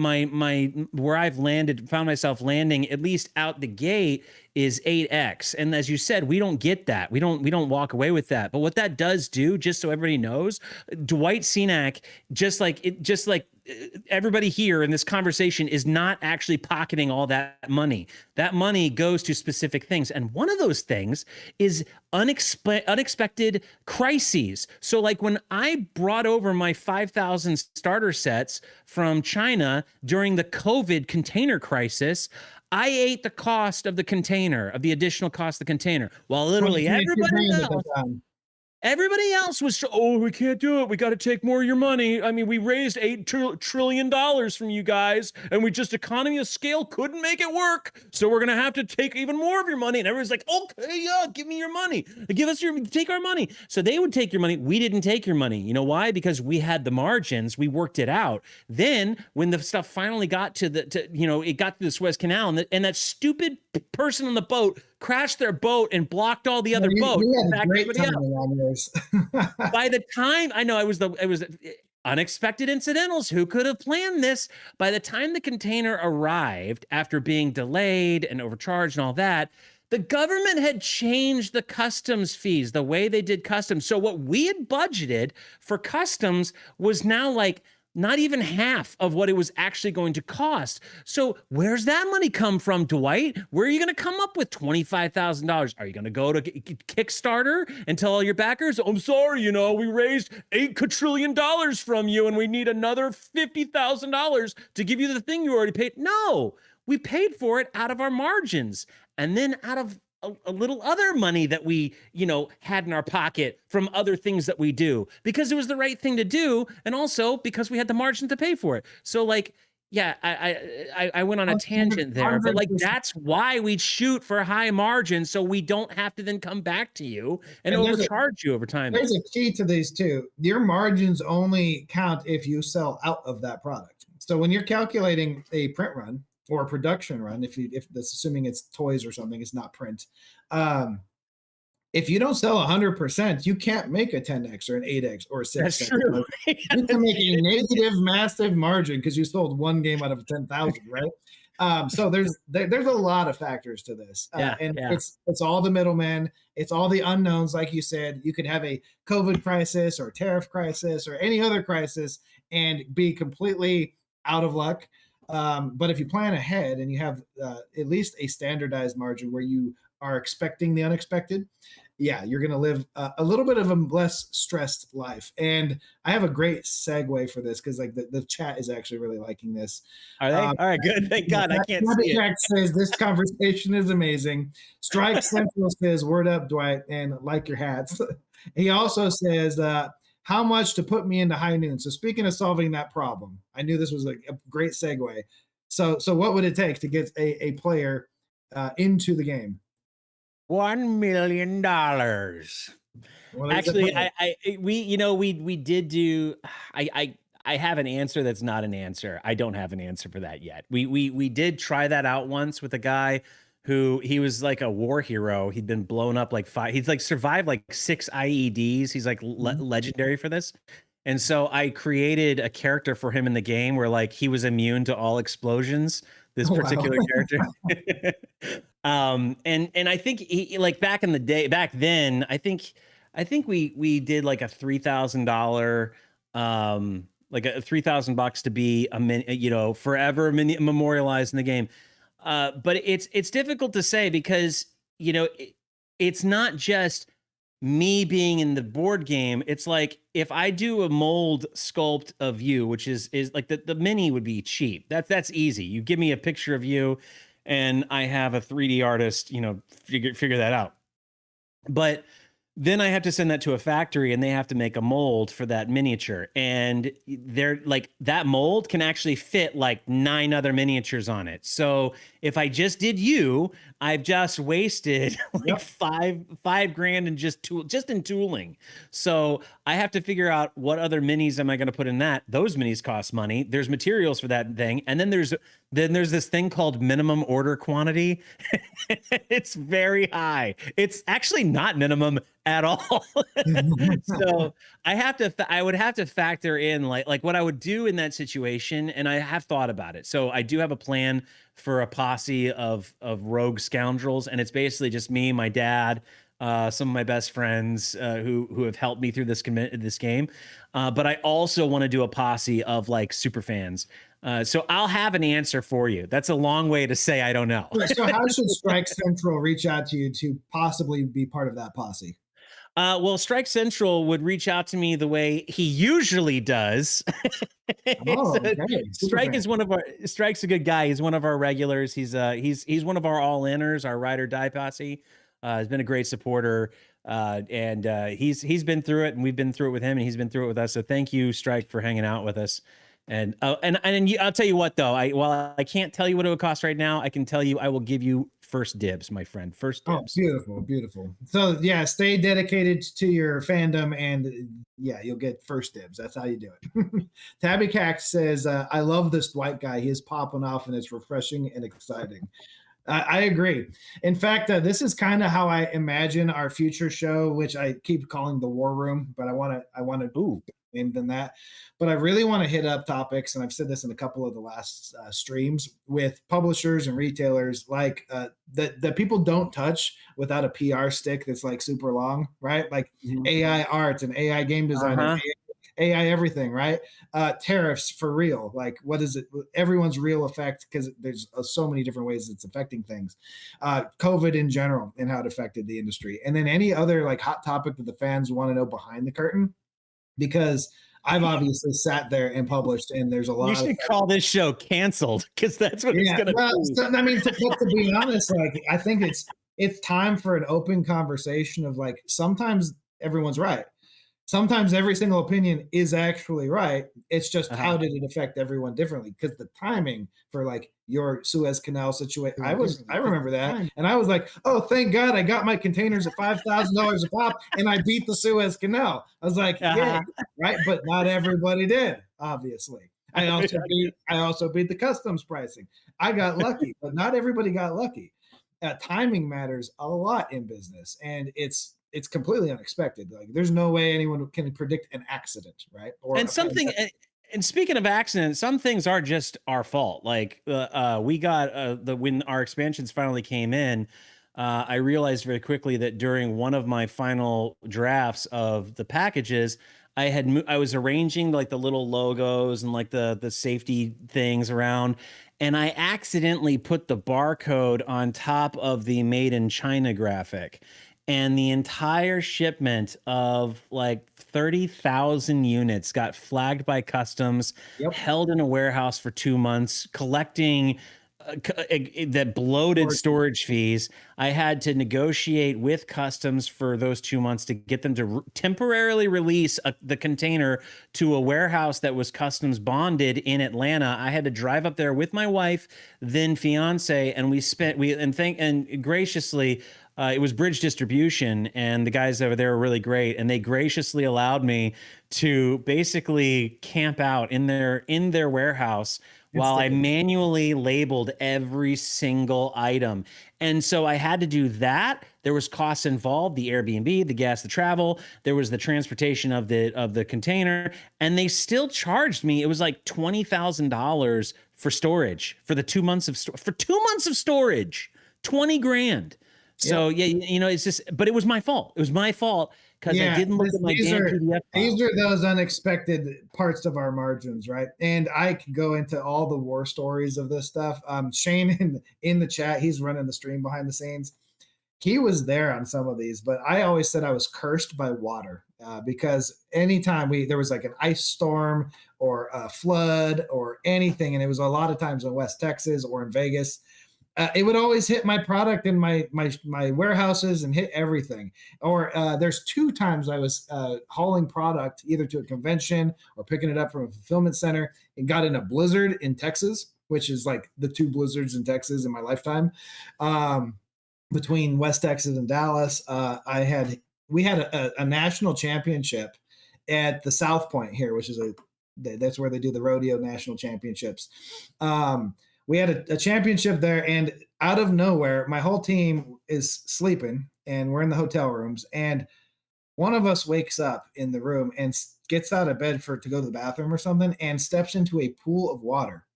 where I've found myself landing, at least out the gate, is 8x. And as you said, we don't get that. We don't walk away with that. But what that does do, just so everybody knows, Dwight Cenac, just like everybody here in this conversation, is not actually pocketing all that money. That money goes to specific things. And one of those things is unexpected crises. So, like, when I brought over my 5,000 starter sets from China during the COVID container crisis, I ate the cost of the container, of the additional cost of the container, while literally everybody else was, oh, we can't do it. We got to take more of your money. I mean, we raised $8 trillion from you guys, and we just, economy of scale, couldn't make it work. So we're going to have to take even more of your money. And everyone's like, okay, yeah, give me your money. Take our money. So they would take your money. We didn't take your money. You know why? Because we had the margins. We worked it out. Then when the stuff finally got to it got to the Suez Canal, and that stupid person on the boat crashed their boat and blocked all the other boats. You had a great timing on yours. By the time, I know, it was unexpected incidentals. Who could have planned this? By the time the container arrived, after being delayed and overcharged and all that, the government had changed the customs fees, the way they did customs. So what we had budgeted for customs was now like not even half of what it was actually going to cost. So where's that money come from, Dwight? Where are you going to come up with $25,000? Are you going to go to Kickstarter and tell all your backers, I'm sorry, we raised $8 quadrillion from you and we need another $50,000 to give you the thing you already paid? No, we paid for it out of our margins, and then out of a little other money that we, had in our pocket from other things that we do, because it was the right thing to do, and also because we had the margin to pay for it. So, like, yeah, I went on a tangent there, but like, that's why we shoot for high margins, so we don't have to then come back to you and overcharge you over time. There's a key to these too. Your margins only count if you sell out of that product. So when you're calculating a print run or a production run, if that's assuming it's toys or something, it's not print. if you don't sell 100%, you can't make a 10x or an 8x or a 6x. That's true. You can make a negative, massive margin because you sold one game out of 10,000, right? So there's a lot of factors to this, and it's all the middlemen, it's all the unknowns. Like you said, you could have a COVID crisis or tariff crisis or any other crisis and be completely out of luck. But if you plan ahead and you have at least a standardized margin where you are expecting the unexpected, yeah, you're going to live a little bit of a less stressed life. And I have a great segue for this because like the chat is actually really liking this. Are they? All right, good. Thank God. I can't see it. Says this conversation is amazing. Strike Central says, "Word up, Dwight," and like your hats. He also says, "How much to put me into High Noon?" So speaking of solving that problem, I knew this was a great segue. So what would it take to get a player into the game? $1 million. Actually, we did do. I have an answer that's not an answer. I don't have an answer for that yet. We did try that out once with a guy who he was like a war hero. He'd been blown up like 5. He's like survived like 6 IEDs. He's like legendary for this. And so I created a character for him in the game where like he was immune to all explosions. This particular character. And I think he, like back in the day, back then, I think we did like a $3,000 like a $3,000 to be forever memorialized in the game. But it's difficult to say because it's not just me being in the board game. It's like if I do a mold sculpt of you, which is like the mini would be cheap. That's easy. You give me a picture of you and I have a 3D artist, figure that out. But then I have to send that to a factory and they have to make a mold for that miniature. And they're like, that mold can actually fit like 9 other miniatures on it. So if I just did you, I've just wasted like $5,000 in just in tooling. So I have to figure out what other minis am I going to put in that. Those minis cost money. There's materials for that thing. And then there's this thing called minimum order quantity. It's very high. It's actually not minimum at all. So I would have to factor in like what I would do in that situation. And I have thought about it. So I do have a plan for a posse of rogue scoundrels. And it's basically just me, my dad, some of my best friends who have helped me through this game. But I also want to do a posse of like super fans. So I'll have an answer for you. That's a long way to say I don't know. So how should Strike Central reach out to you to possibly be part of that posse? Well, Strike Central would reach out to me the way he usually does. Strike is Strike's a good guy. He's one of our regulars. He's one of our all-inners, our ride or die posse. He's been a great supporter. And he's been through it and we've been through it with him and he's been through it with us. So thank you, Strike, for hanging out with us. And I'll tell you what, though, while I can't tell you what it would cost right now, I can tell you I will give you first dibs, my friend. First dibs. Oh, beautiful. So yeah, stay dedicated to your fandom, and yeah, you'll get first dibs. That's how you do it. Tabby Cax says, "I love this Dwight guy. He is popping off, and it's refreshing and exciting." I agree. In fact, this is kind of how I imagine our future show, which I keep calling the War Room, but I want to name than that. But I really want to hit up topics, and I've said this in a couple of the last streams with publishers and retailers, like that people don't touch without a PR stick that's like super long, right? Like AI art and AI game design. And AI everything, right? Tariffs for real. Like, what is it? Everyone's real effect, because there's so many different ways it's affecting things. COVID in general and how it affected the industry. And then any other like hot topic that the fans want to know behind the curtain, because I've obviously sat there and published, and there's a lot. You should call this show canceled, because that's what it's going to be. So, I mean, to be honest, like I think it's time for an open conversation of like, sometimes everyone's right. Sometimes every single opinion is actually right. It's just how did it affect everyone differently? Because the timing for like your Suez Canal situation, I remember that, and I was like, oh, thank God I got my containers at $5,000 a pop, and I beat the Suez Canal. I was like, yeah, right. But not everybody did, obviously. I also beat the customs pricing. I got lucky, but not everybody got lucky. timing matters a lot in business, and it's completely unexpected. Like there's no way anyone can predict an accident, right? Or And a something, pandemic. and speaking of accidents, some things are just our fault. Like we got when our expansions finally came in, I realized very quickly that during one of my final drafts of the packages, I was arranging like the little logos and like the safety things around, and I accidentally put the barcode on top of the made in China graphic. And the entire shipment of like 30,000 units got flagged by customs, Yep. held in a warehouse for 2 months, collecting that bloated storage fees. I had to negotiate with customs for those 2 months to get them to temporarily release the container to a warehouse that was customs bonded in Atlanta. I had to drive up there with my wife, then fiance, and and graciously, it was Bridge Distribution, and the guys over there were really great, and they graciously allowed me to basically camp out in their warehouse while I manually labeled every single item. And so I had to do that. There was costs involved, the Airbnb, the gas, the travel, there was the transportation of the container, and they still charged me. It was like $20,000 for storage for the 2 months of for 2 months of storage, 20 grand. So yeah, it's just, but it was my fault. It was my fault because I didn't look at my damn PDF files. These are those unexpected parts of our margins, right? And I could go into all the war stories of this stuff. Shane in the chat, he's running the stream behind the scenes. He was there on some of these, but I always said I was cursed by water because anytime there was like an ice storm or a flood or anything, and it was a lot of times in West Texas or in Vegas, it would always hit my product in my warehouses and hit everything. Or there's 2 times I was hauling product either to a convention or picking it up from a fulfillment center and got in a blizzard in Texas, which is like the 2 blizzards in Texas in my lifetime. Between West Texas and Dallas, we had a national championship at the South Point here, which is that's where they do the rodeo national championships. We had a championship there, and out of nowhere, my whole team is sleeping, and we're in the hotel rooms, and one of us wakes up in the room and gets out of bed to go to the bathroom or something, and steps into a pool of water,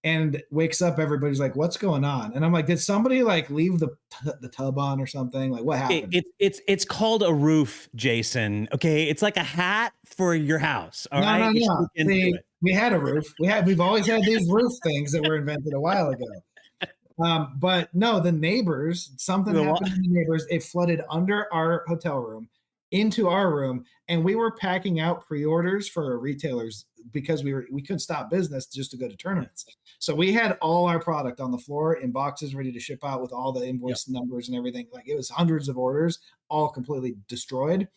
and wakes up. Everybody's like, "What's going on?" And I'm like, "Did somebody like leave the tub on or something? Like, what happened?" It's called a roof, Jason. Okay, it's like a hat for your house. All right. No. We had a roof. We've always had these roof things that were invented a while ago. But no, the neighbors, something happened to the neighbors. It flooded under our hotel room into our room, and we were packing out pre-orders for retailers because we couldn't stop business just to go to tournaments. So we had all our product on the floor in boxes ready to ship out with all the invoice numbers and everything. Like it was hundreds of orders, all completely destroyed,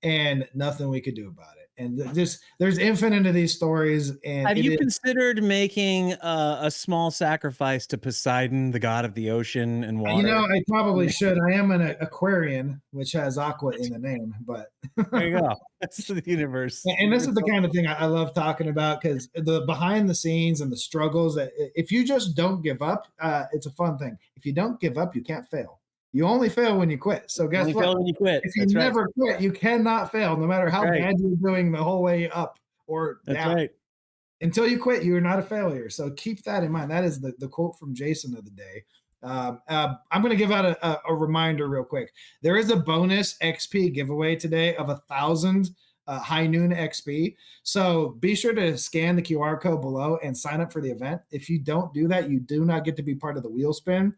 and nothing we could do about it. And there's infinite of these stories. And have you considered making a small sacrifice to Poseidon, the god of the ocean and water? I probably should. I am an Aquarian, which has aqua in the name, but there you go. That's the universe. And this is the kind of thing I love talking about, because the behind the scenes and the struggles. If you just don't give up, it's a fun thing. If you don't give up, you can't fail. You only fail when you quit. So guess what? Fail when you quit. If you never quit, you cannot fail, no matter how bad you're doing the whole way up or down. That's right. Until you quit, you're not a failure. So keep that in mind. That is the quote from Jason of the day. I'm going to give out a reminder real quick. There is a bonus XP giveaway today of 1,000 High Noon XP. So be sure to scan the QR code below and sign up for the event. If you don't do that, you do not get to be part of the wheel spin.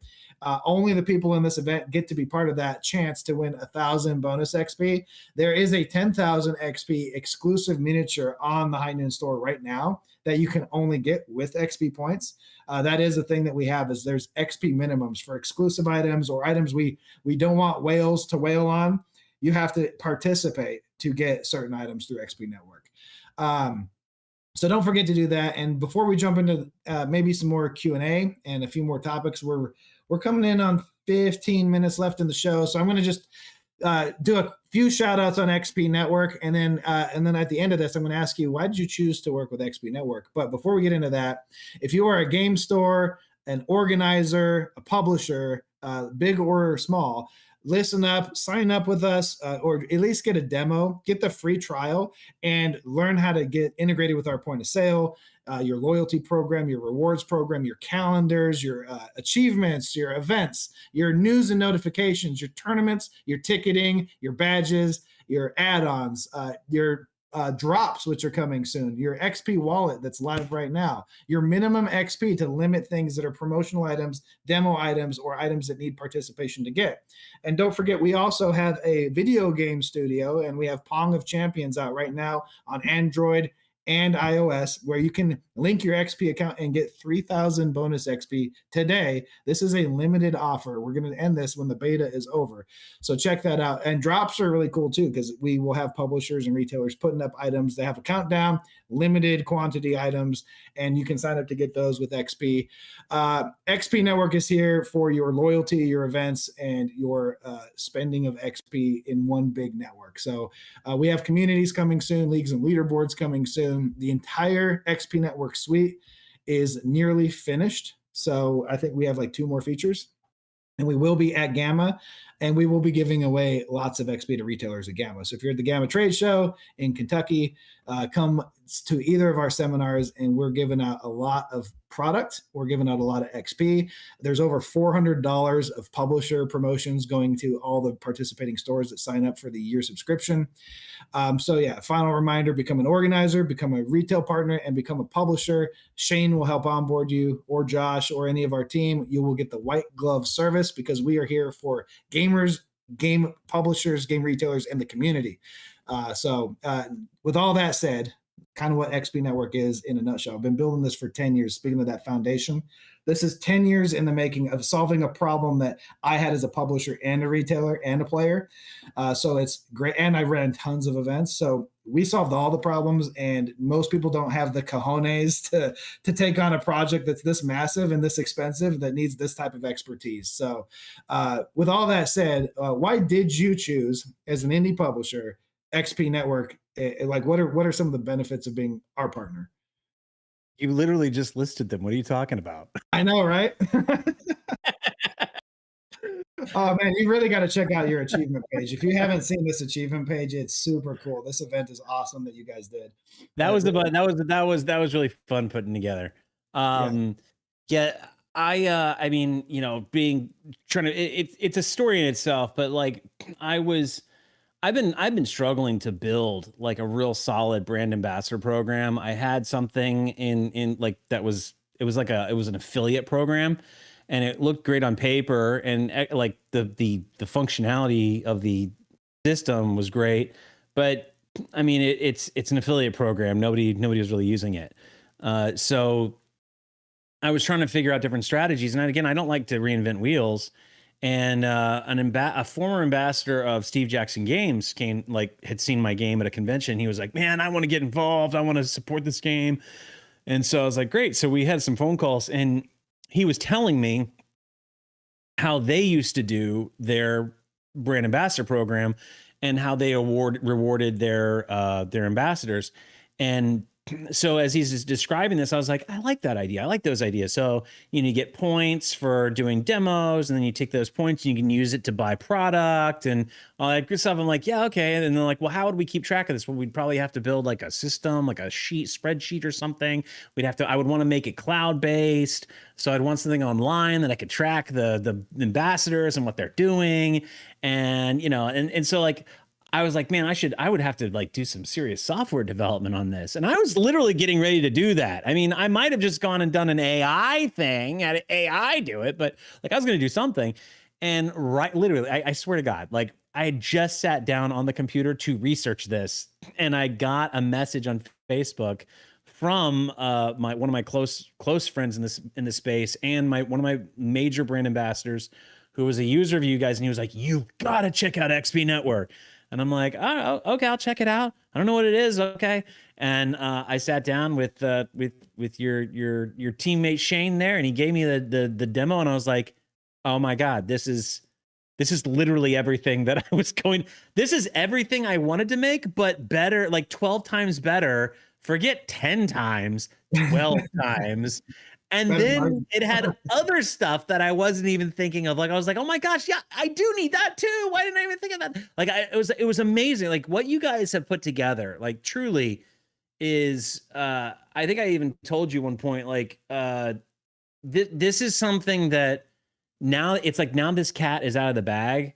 Only the people in this event get to be part of that chance to win 1,000 bonus XP. There is a 10,000 XP exclusive miniature on the High Noon store right now that you can only get with XP points. That is a thing that we have, is there's XP minimums for exclusive items or items we don't want whales to whale on. You have to participate to get certain items through XP Network. So don't forget to do that. And before we jump into maybe some more Q&A and a few more topics, we're coming in on 15 minutes left in the show. So I'm going to just do a few shout outs on XP Network. And then at the end of this, I'm going to ask you, why did you choose to work with XP Network? But before we get into that, if you are a game store, an organizer, a publisher, big or small, listen up, sign up with us, or at least get a demo, get the free trial, and learn how to get integrated with our point of sale, your loyalty program, your rewards program, your calendars, your achievements, your events, your news and notifications, your tournaments, your ticketing, your badges, your add-ons, your drops, which are coming soon, your XP wallet that's live right now, your minimum XP to limit things that are promotional items, demo items, or items that need participation to get. And don't forget, we also have a video game studio, and we have Pong of Champions out right now on Android and iOS, where you can link your XP account and get 3,000 bonus XP today. This is a limited offer. We're going to end this when the beta is over. So check that out. And drops are really cool too, because we will have publishers and retailers putting up items. They have a countdown, limited quantity items, and you can sign up to get those with XP. XP Network is here for your loyalty, your events, and your spending of XP in one big network. So we have communities coming soon, leagues and leaderboards coming soon. The entire XP Network suite is nearly finished. So I think we have like 2 more features, and we will be at Gamma, and we will be giving away lots of XP to retailers at Gamma. So if you're at the Gamma Trade Show in Kentucky, come to either of our seminars, and we're giving out a lot of product. We're giving out a lot of XP. There's over $400 of publisher promotions going to all the participating stores that sign up for the year subscription. So yeah, final reminder, become an organizer, become a retail partner, and become a publisher. Shane will help onboard you, or Josh, or any of our team. You will get the white glove service, because we are here for gamers, game publishers, game retailers, and the community. With all that said, kind of what XP Network is in a nutshell. I've been building this for 10 years. Speaking of that foundation, this is 10 years in the making of solving a problem that I had as a publisher and a retailer and a player. So it's great. And I ran tons of events. So we solved all the problems, and most people don't have the cojones to take on a project that's this massive and this expensive that needs this type of expertise. So with all that said, why did you choose, as an indie publisher, XP Network? Like, what are some of the benefits of being our partner? You literally just listed them. What are you talking about? I know, right? Oh man, you really got to check out your achievement page. If you haven't seen this achievement page, it's super cool. This event is awesome that you guys did. That was really fun putting together. I mean, you know, it's a story in itself, but like I've been struggling to build like a real solid brand ambassador program. I had something in like it was an affiliate program, and it looked great on paper, and like the functionality of the system was great, but I mean it's an affiliate program. Nobody was really using it. So I was trying to figure out different strategies, and again, I don't like to reinvent wheels. And a former ambassador of Steve Jackson Games had seen my game at a convention. He was like, "Man, I want to get involved. I want to support this game." And so I was like, "Great." So we had some phone calls, and he was telling me how they used to do their brand ambassador program and how they rewarded their ambassadors. And so as he's just describing this, I was like, I like that idea. I like those ideas. So, you get points for doing demos, and then you take those points and you can use it to buy product and all that good stuff. I'm like, yeah, okay. And then they're like, well, how would we keep track of this? Well, we'd probably have to build like a system, like a spreadsheet or something. I would want to make it cloud-based. So I'd want something online that I could track the ambassadors and what they're doing. And, and so like, I was like, man, I would have to like do some serious software development on this. And I was literally getting ready to do that. I mean, I might have just gone and done an AI thing, had AI do it, but like I was going to do something. And literally, I swear to God, like I had just sat down on the computer to research this, and I got a message on Facebook from one of my close friends in this space, and one of my major brand ambassadors, who was a user of you guys, and he was like, "You got to check out XP Network." And I'm like, oh, okay, I'll check it out. I don't know what it is. Okay. And I sat down with your teammate Shane there, and he gave me the demo, and I was like, oh my God, this is literally everything that I was going. This is everything I wanted to make, but better, like 12 times better. Forget 10 times, 12 times. And Better then margin. it had other stuff that I wasn't even thinking of. Like I was like, oh my gosh, yeah, I do need that too. Why didn't I even think of that? Like it was amazing. Like what you guys have put together, like truly is I think I even told you one point, like this is something that now it's like now this cat is out of the bag.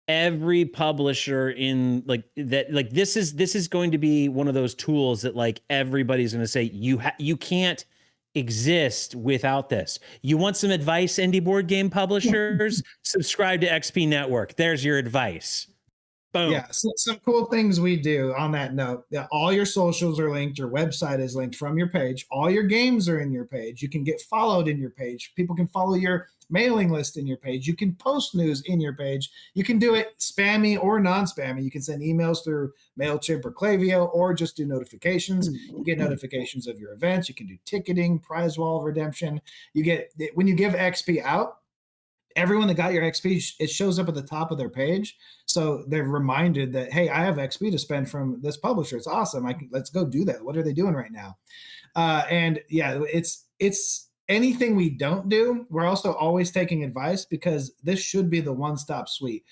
Every publisher in like that, like this is going to be one of those tools that like everybody's going to say you can't exist without this. You want some advice, indie board game publishers? Subscribe to XP Network. There's your advice. Boom. Yeah, so some cool things we do on that note. Yeah, all your socials are linked, your website is linked from your page, all your games are in your page. You can get followed in your page. People can follow your mailing list in your page. You can post news in your page. You can do it spammy or non-spammy. You can send emails through MailChimp or Klaviyo or just do notifications. You get notifications of your events. You can do ticketing, prize wall redemption. You get when you give XP out, everyone that got your XP, it shows up at the top of their page. So they're reminded that, hey, I have XP to spend from this publisher. It's awesome. Let's go do that. What are they doing right now? And yeah, it's anything we don't do. We're also always taking advice because this should be the one-stop suite.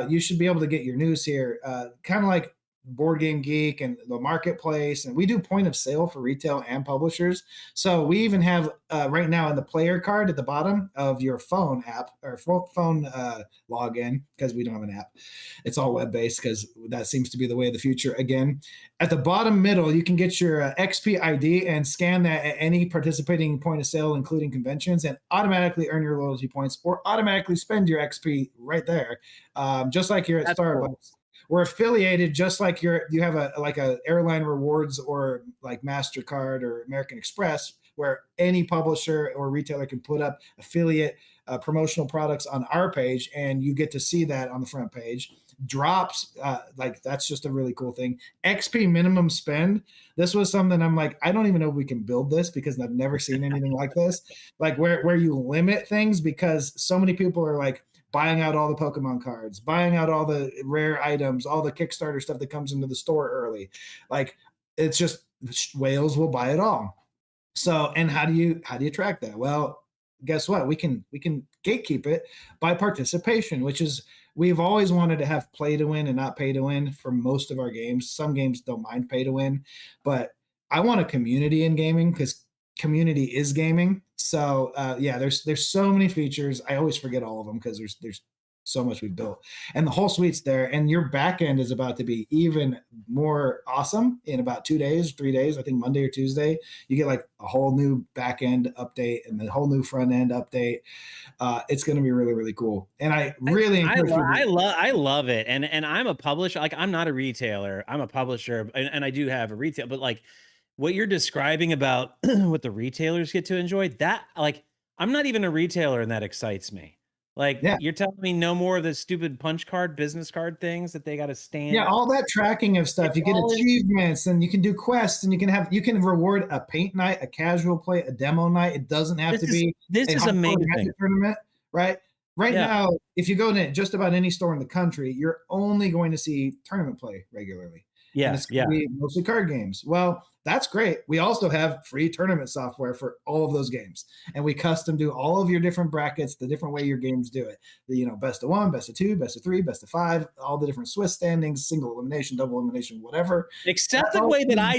You should be able to get your news here, kind of like Board Game Geek and the marketplace, and we do point of sale for retail and publishers. So we even have right now in the player card at the bottom of your phone app or phone login, because we don't have an app, it's all web based because that seems to be the way of the future again. At the bottom middle, you can get your XP ID and scan that at any participating point of sale, including conventions, and automatically earn your loyalty points or automatically spend your XP right there, just like you're at Starbucks. Cool. We're affiliated just like you have a airline rewards or like MasterCard or American Express, where any publisher or retailer can put up affiliate promotional products on our page, and you get to see that on the front page. Drops, like that's just a really cool thing. XP minimum spend. This was something I'm like, I don't even know if we can build this because I've never seen anything like this. Like where you limit things because so many people are like, buying out all the Pokemon cards, buying out all the rare items, all the Kickstarter stuff that comes into the store early. Like it's just whales will buy it all. So, and how do you track that? Well, guess what? We can gatekeep it by participation, which is we've always wanted to have play to win and not pay to win for most of our games. Some games don't mind pay to win, but I want a community in gaming because community is gaming. So yeah, there's so many features. I always forget all of them because there's so much we've built, and the whole suite's there. And your back end is about to be even more awesome in about 2 days, 3 days. I think Monday or Tuesday, you get like a whole new back end update and the whole new front end update. It's going to be really, really cool. And I really I love it. And I'm a publisher. Like I'm not a retailer. I'm a publisher, and I do have a retail, but like what you're describing about what the retailers get to enjoy, that like I'm not even a retailer and that excites me. Like you're telling me no more of the stupid punch card, business card things that they got to stand. Yeah, all that tracking of stuff. You get achievements and you can do quests and you can reward a paint night, a casual play, a demo night. It doesn't have to be this is amazing tournament, right? Right now, if you go to just about any store in the country, you're only going to see tournament play regularly. Yeah, and it's going to be mostly card games. Well, that's great. We also have free tournament software for all of those games, and we custom do all of your different brackets, the different way your games do it. The best of 1, best of 2, best of 3, best of 5, all the different Swiss standings, single elimination, double elimination, whatever. Except the way that I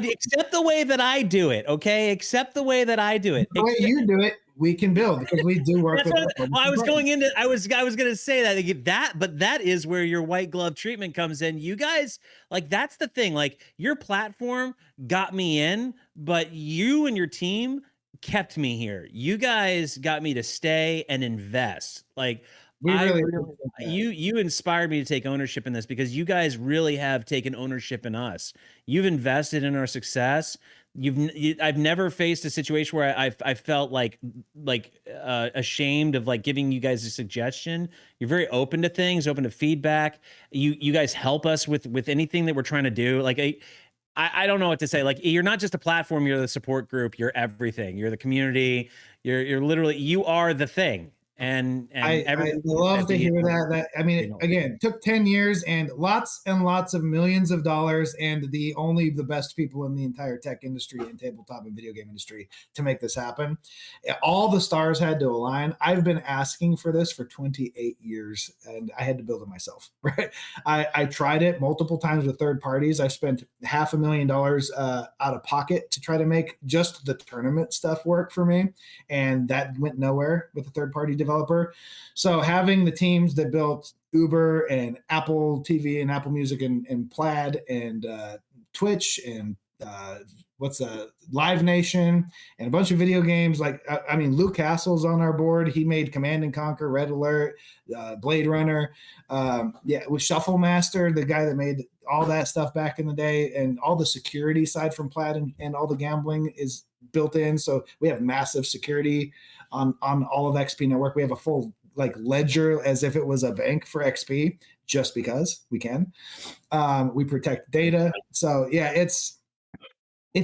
do it. Okay, except the way that I do it. The way you do it, we can build because we do work. I was going to say but that is where your white glove treatment comes in. You guys, like that's the thing. Like your platform got me in, but you and your team kept me here. You guys got me to stay and invest. Like you inspired me to take ownership in this because you guys really have taken ownership in us. You've invested in our success. I've never faced a situation where I felt like ashamed of like giving you guys a suggestion. You're very open to things, open to feedback. You guys help us with anything that we're trying to do. Like I don't know what to say. Like you're not just a platform, you're the support group, you're everything. You're the community. You're literally, you are the thing. and I everything love to hear that. I mean, you know, again, it took 10 years and lots of millions of dollars, and the best people in the entire tech industry and tabletop and video game industry to make this happen. All the stars had to align. I've been asking for this for 28 years, and I had to build it myself. Right? I tried it multiple times with third parties. I spent $500,000 out of pocket to try to make just the tournament stuff work for me, and that went nowhere with a third party developer. So having the teams that built Uber and Apple TV and Apple Music and Plaid and Twitch and what's Live Nation and a bunch of video games. Like, I mean, Luke Castle's on our board. He made Command and Conquer, Red Alert, Blade Runner. With Shuffle Master, the guy that made all that stuff back in the day, and all the security side from Plaid and all the gambling is built in. So we have massive security on all of XP Network. We have a full like ledger as if it was a bank for XP, just because we can. We protect data. So yeah, it's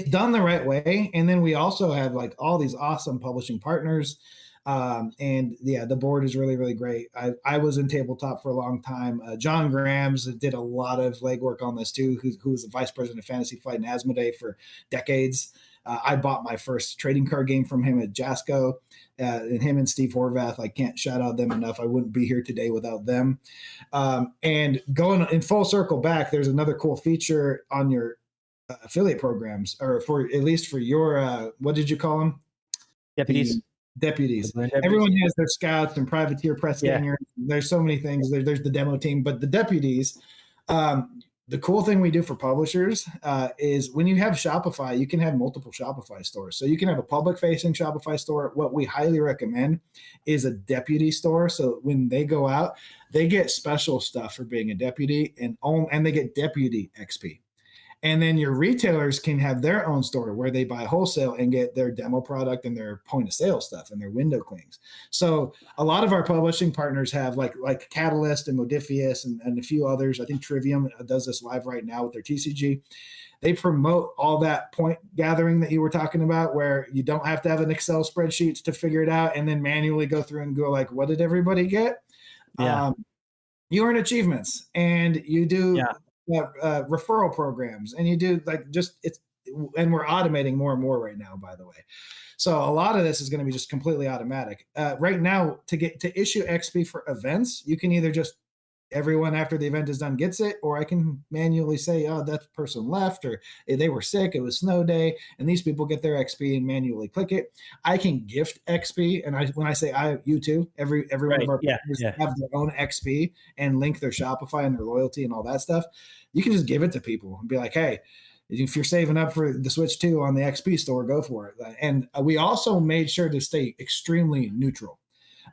done the right way. And then we also have like all these awesome publishing partners. And yeah, the board is really, really great. I was in tabletop for a long time. John Grams did a lot of legwork on this too, who was the vice president of Fantasy Flight and Asmodee for decades. I bought my first trading card game from him at Jasco, and him and Steve Horvath. I can't shout out them enough. I wouldn't be here today without them. And going in full circle back, there's another cool feature on your affiliate programs, or for at least for your what did you call them? deputies. Deputies. Everyone has their scouts and privateer press gangers. There's so many things. There's the demo team, but the deputies. The cool thing we do for publishers is when you have Shopify, you can have multiple Shopify stores. So you can have a public-facing Shopify store. What we highly recommend is a deputy store. So when they go out, they get special stuff for being a deputy, and they get deputy XP. And then your retailers can have their own store where they buy wholesale and get their demo product and their point of sale stuff and their window clings. So a lot of our publishing partners have like Catalyst and Modifius and a few others. I think Trivium does this live right now with their TCG. They promote all that point gathering that you were talking about, where you don't have to have an Excel spreadsheet to figure it out and then manually go through and go like, what did everybody get? Yeah. You earn achievements, and you do referral programs, and you do like and we're automating more and more right now, by the way. So a lot of this is going to be just completely automatic. Right now, to issue XP for events, you can either just everyone after the event is done gets it, or I can manually say, oh, that person left, or they were sick, it was snow day, and these people get their XP and manually click it. I can gift XP, and when I say you too, every one of our partners have their own XP and link their Shopify and their loyalty and all that stuff. You can just give it to people and be like, hey, if you're saving up for the Switch 2 on the XP store, go for it. And we also made sure to stay extremely neutral.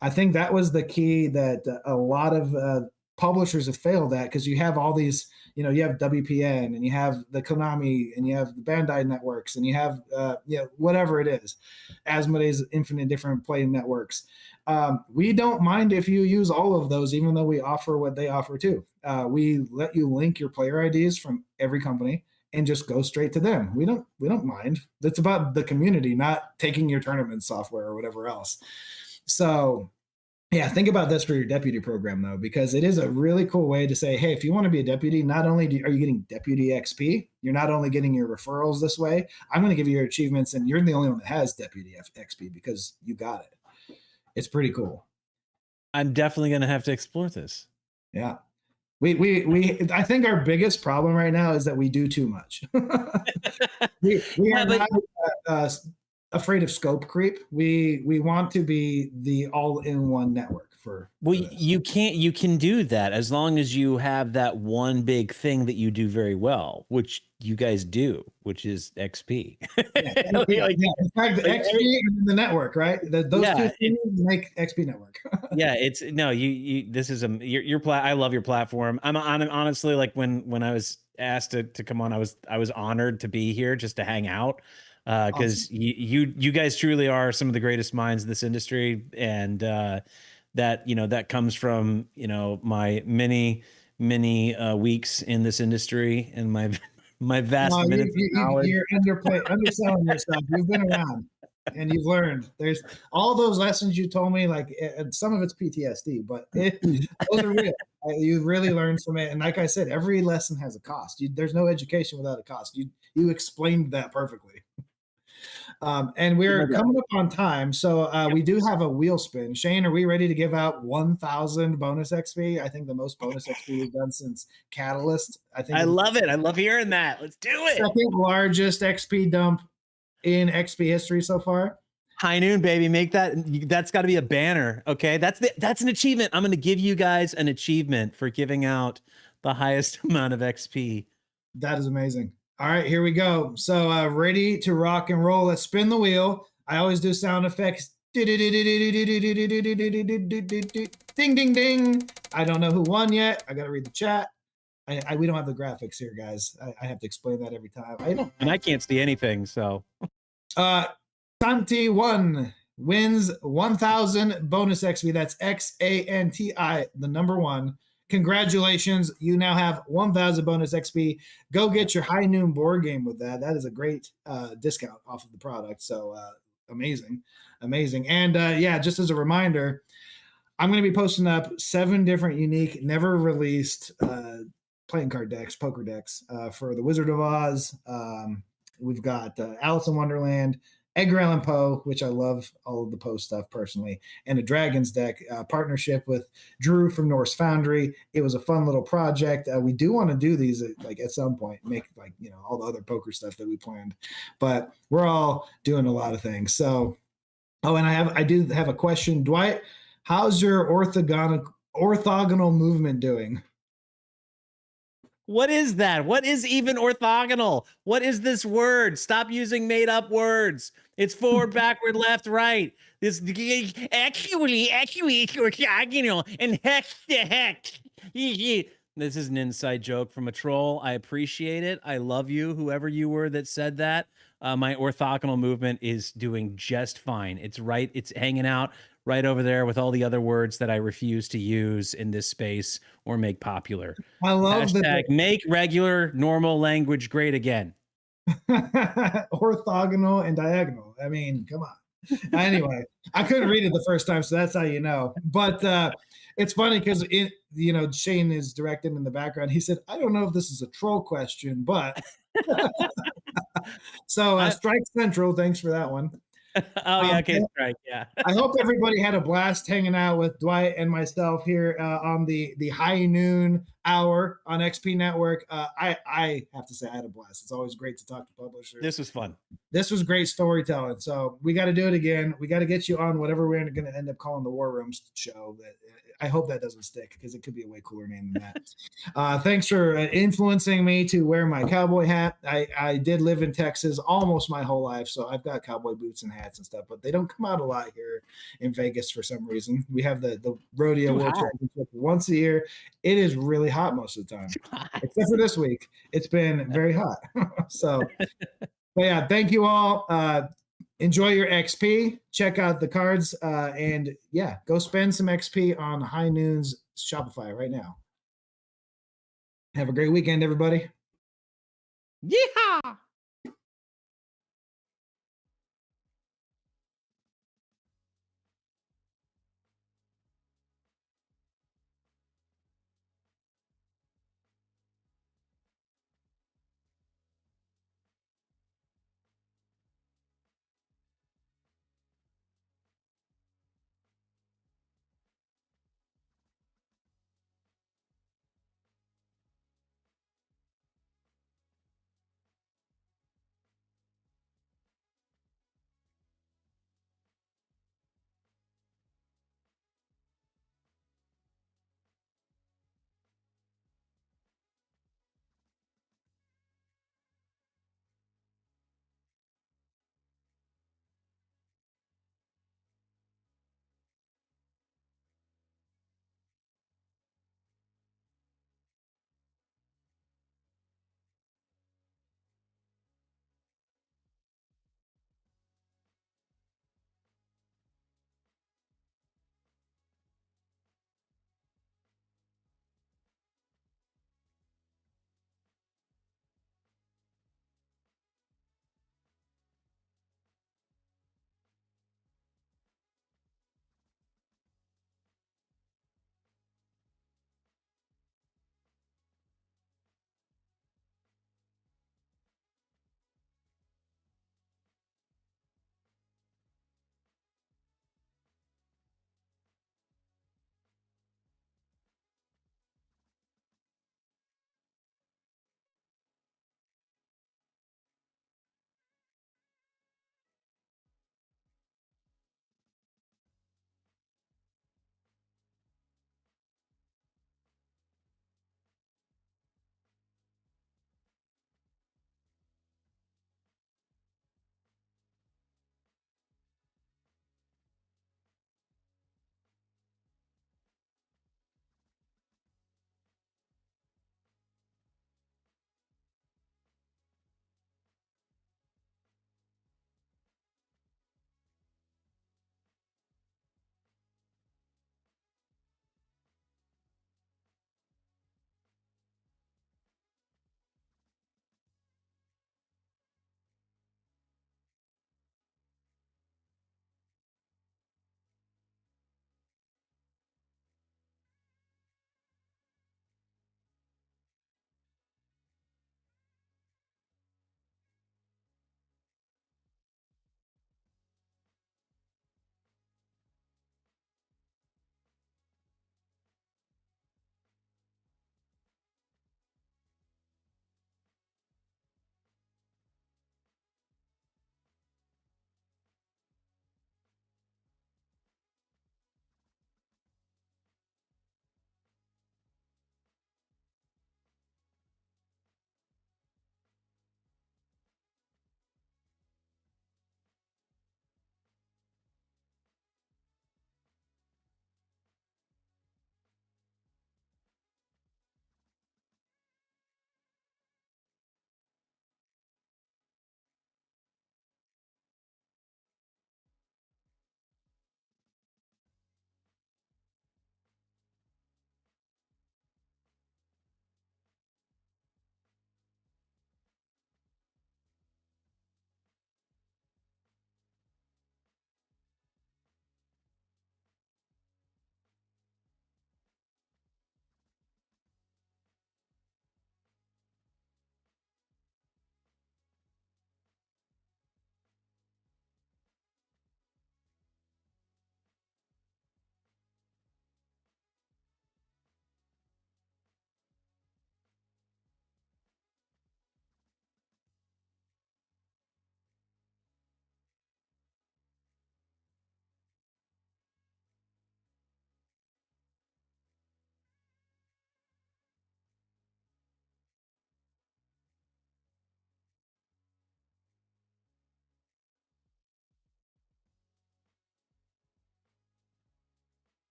I think that was the key that a lot of publishers have failed at, because you have all these, you have WPN, and you have the Konami, and you have the Bandai networks, and you have whatever it is, Asmodee's infinite different play networks. We don't mind if you use all of those, even though we offer what they offer too. We let you link your player IDs from every company and just go straight to them. We don't mind. That's about the community, not taking your tournament software or whatever else. So yeah, think about this for your deputy program, though, because it is a really cool way to say, hey, if you want to be a deputy, not only are you getting deputy XP, you're not only getting your referrals this way, I'm going to give you your achievements, and you're the only one that has deputy XP because you got it. It's pretty cool. I'm definitely going to have to explore this. Yeah. We I think our biggest problem right now is that we do too much. we are not afraid of scope creep. We want to be the all-in-one network for. You can do that as long as you have that one big thing that you do very well, which you guys do, which is XP. In fact, the XP and the network, right? Those two things make XP network. It's no, this is your I love your platform. I'm honestly, like when I was asked to come on, I was honored to be here just to hang out. Because awesome. you guys truly are some of the greatest minds in this industry, and that comes from my many weeks in this industry and my vast minutes of knowledge. You're underselling yourself. You've been around. and you've learned. There's all those lessons you told me, like some of it's PTSD, but those are real. You really learned from it. And like I said, every lesson has a cost. There's no education without a cost. You explained that perfectly. And we're coming up on time, so we do have a wheel spin. Shane, are we ready to give out 1,000 bonus XP? I think the most bonus XP we've done since Catalyst. I love it. I love hearing that. Let's do it. Second largest XP dump in XP history so far. High Noon, baby, make that's got to be a banner. Okay, that's an achievement. I'm going to give you guys an achievement for giving out the highest amount of XP. That is amazing. All right, here we go. So ready to rock and roll. Let's spin the wheel. I always do sound effects. Ding, ding, ding. I don't know who won yet. I got to read the chat. We don't have the graphics here, guys. I have to explain that every time. And I can't see anything, so. Santi 1 wins 1,000 bonus XP. That's XANTI, the number 1. Congratulations. You now have 1,000 bonus XP. Go get your High Noon board game with that. That is a great discount off of the product. So amazing. And yeah, just as a reminder, I'm going to be posting up 7 different unique, never released playing card decks, poker decks for the Wizard of Oz. We've got Alice in Wonderland, Edgar Allan Poe, which I love all of the Poe stuff personally, and a Dragons deck partnership with Drew from Norse Foundry. It was a fun little project. We do want to do these at some point, make all the other poker stuff that we planned, but we're all doing a lot of things. So, and I do have a question, Dwight. How's your orthogonal movement doing? What is that? What is even orthogonal? What is this word? Stop using made up words. It's forward, backward, left, right. This actually it's orthogonal and hex the hex. This is an inside joke from a troll. I appreciate it. I love you, whoever you were that said that. My orthogonal movement is doing just fine. It's right. It's hanging out right over there with all the other words that I refuse to use in this space or make popular. I love that. Make regular, normal language great again. Orthogonal and diagonal. I mean, come on. Anyway, I couldn't read it the first time, so that's how you know. But it's funny because Shane is directing in the background. He said, "I don't know if this is a troll question, but." So Strike Central, thanks for that one. Oh yeah, okay, Strike. Yeah. I hope everybody had a blast hanging out with Dwight and myself here on the High Noon Hour on XP Network. I have to say I had a blast. It's always great to talk to publishers. This was fun. This was great storytelling. So we got to do it again. We got to get you on whatever we're going to end up calling the War Rooms show. I hope that doesn't stick because it could be a way cooler name than that. Thanks for influencing me to wear my cowboy hat. I did live in Texas almost my whole life, so I've got cowboy boots and hats and stuff, but they don't come out a lot here in Vegas for some reason. We have the rodeo world championship once a year. It is really hot most of the time, except for this week. It's been very hot. So, but yeah, thank you all. Enjoy your XP. Check out the cards, and yeah, go spend some XP on High Noon's Shopify right now. Have a great weekend, everybody. Yeehaw!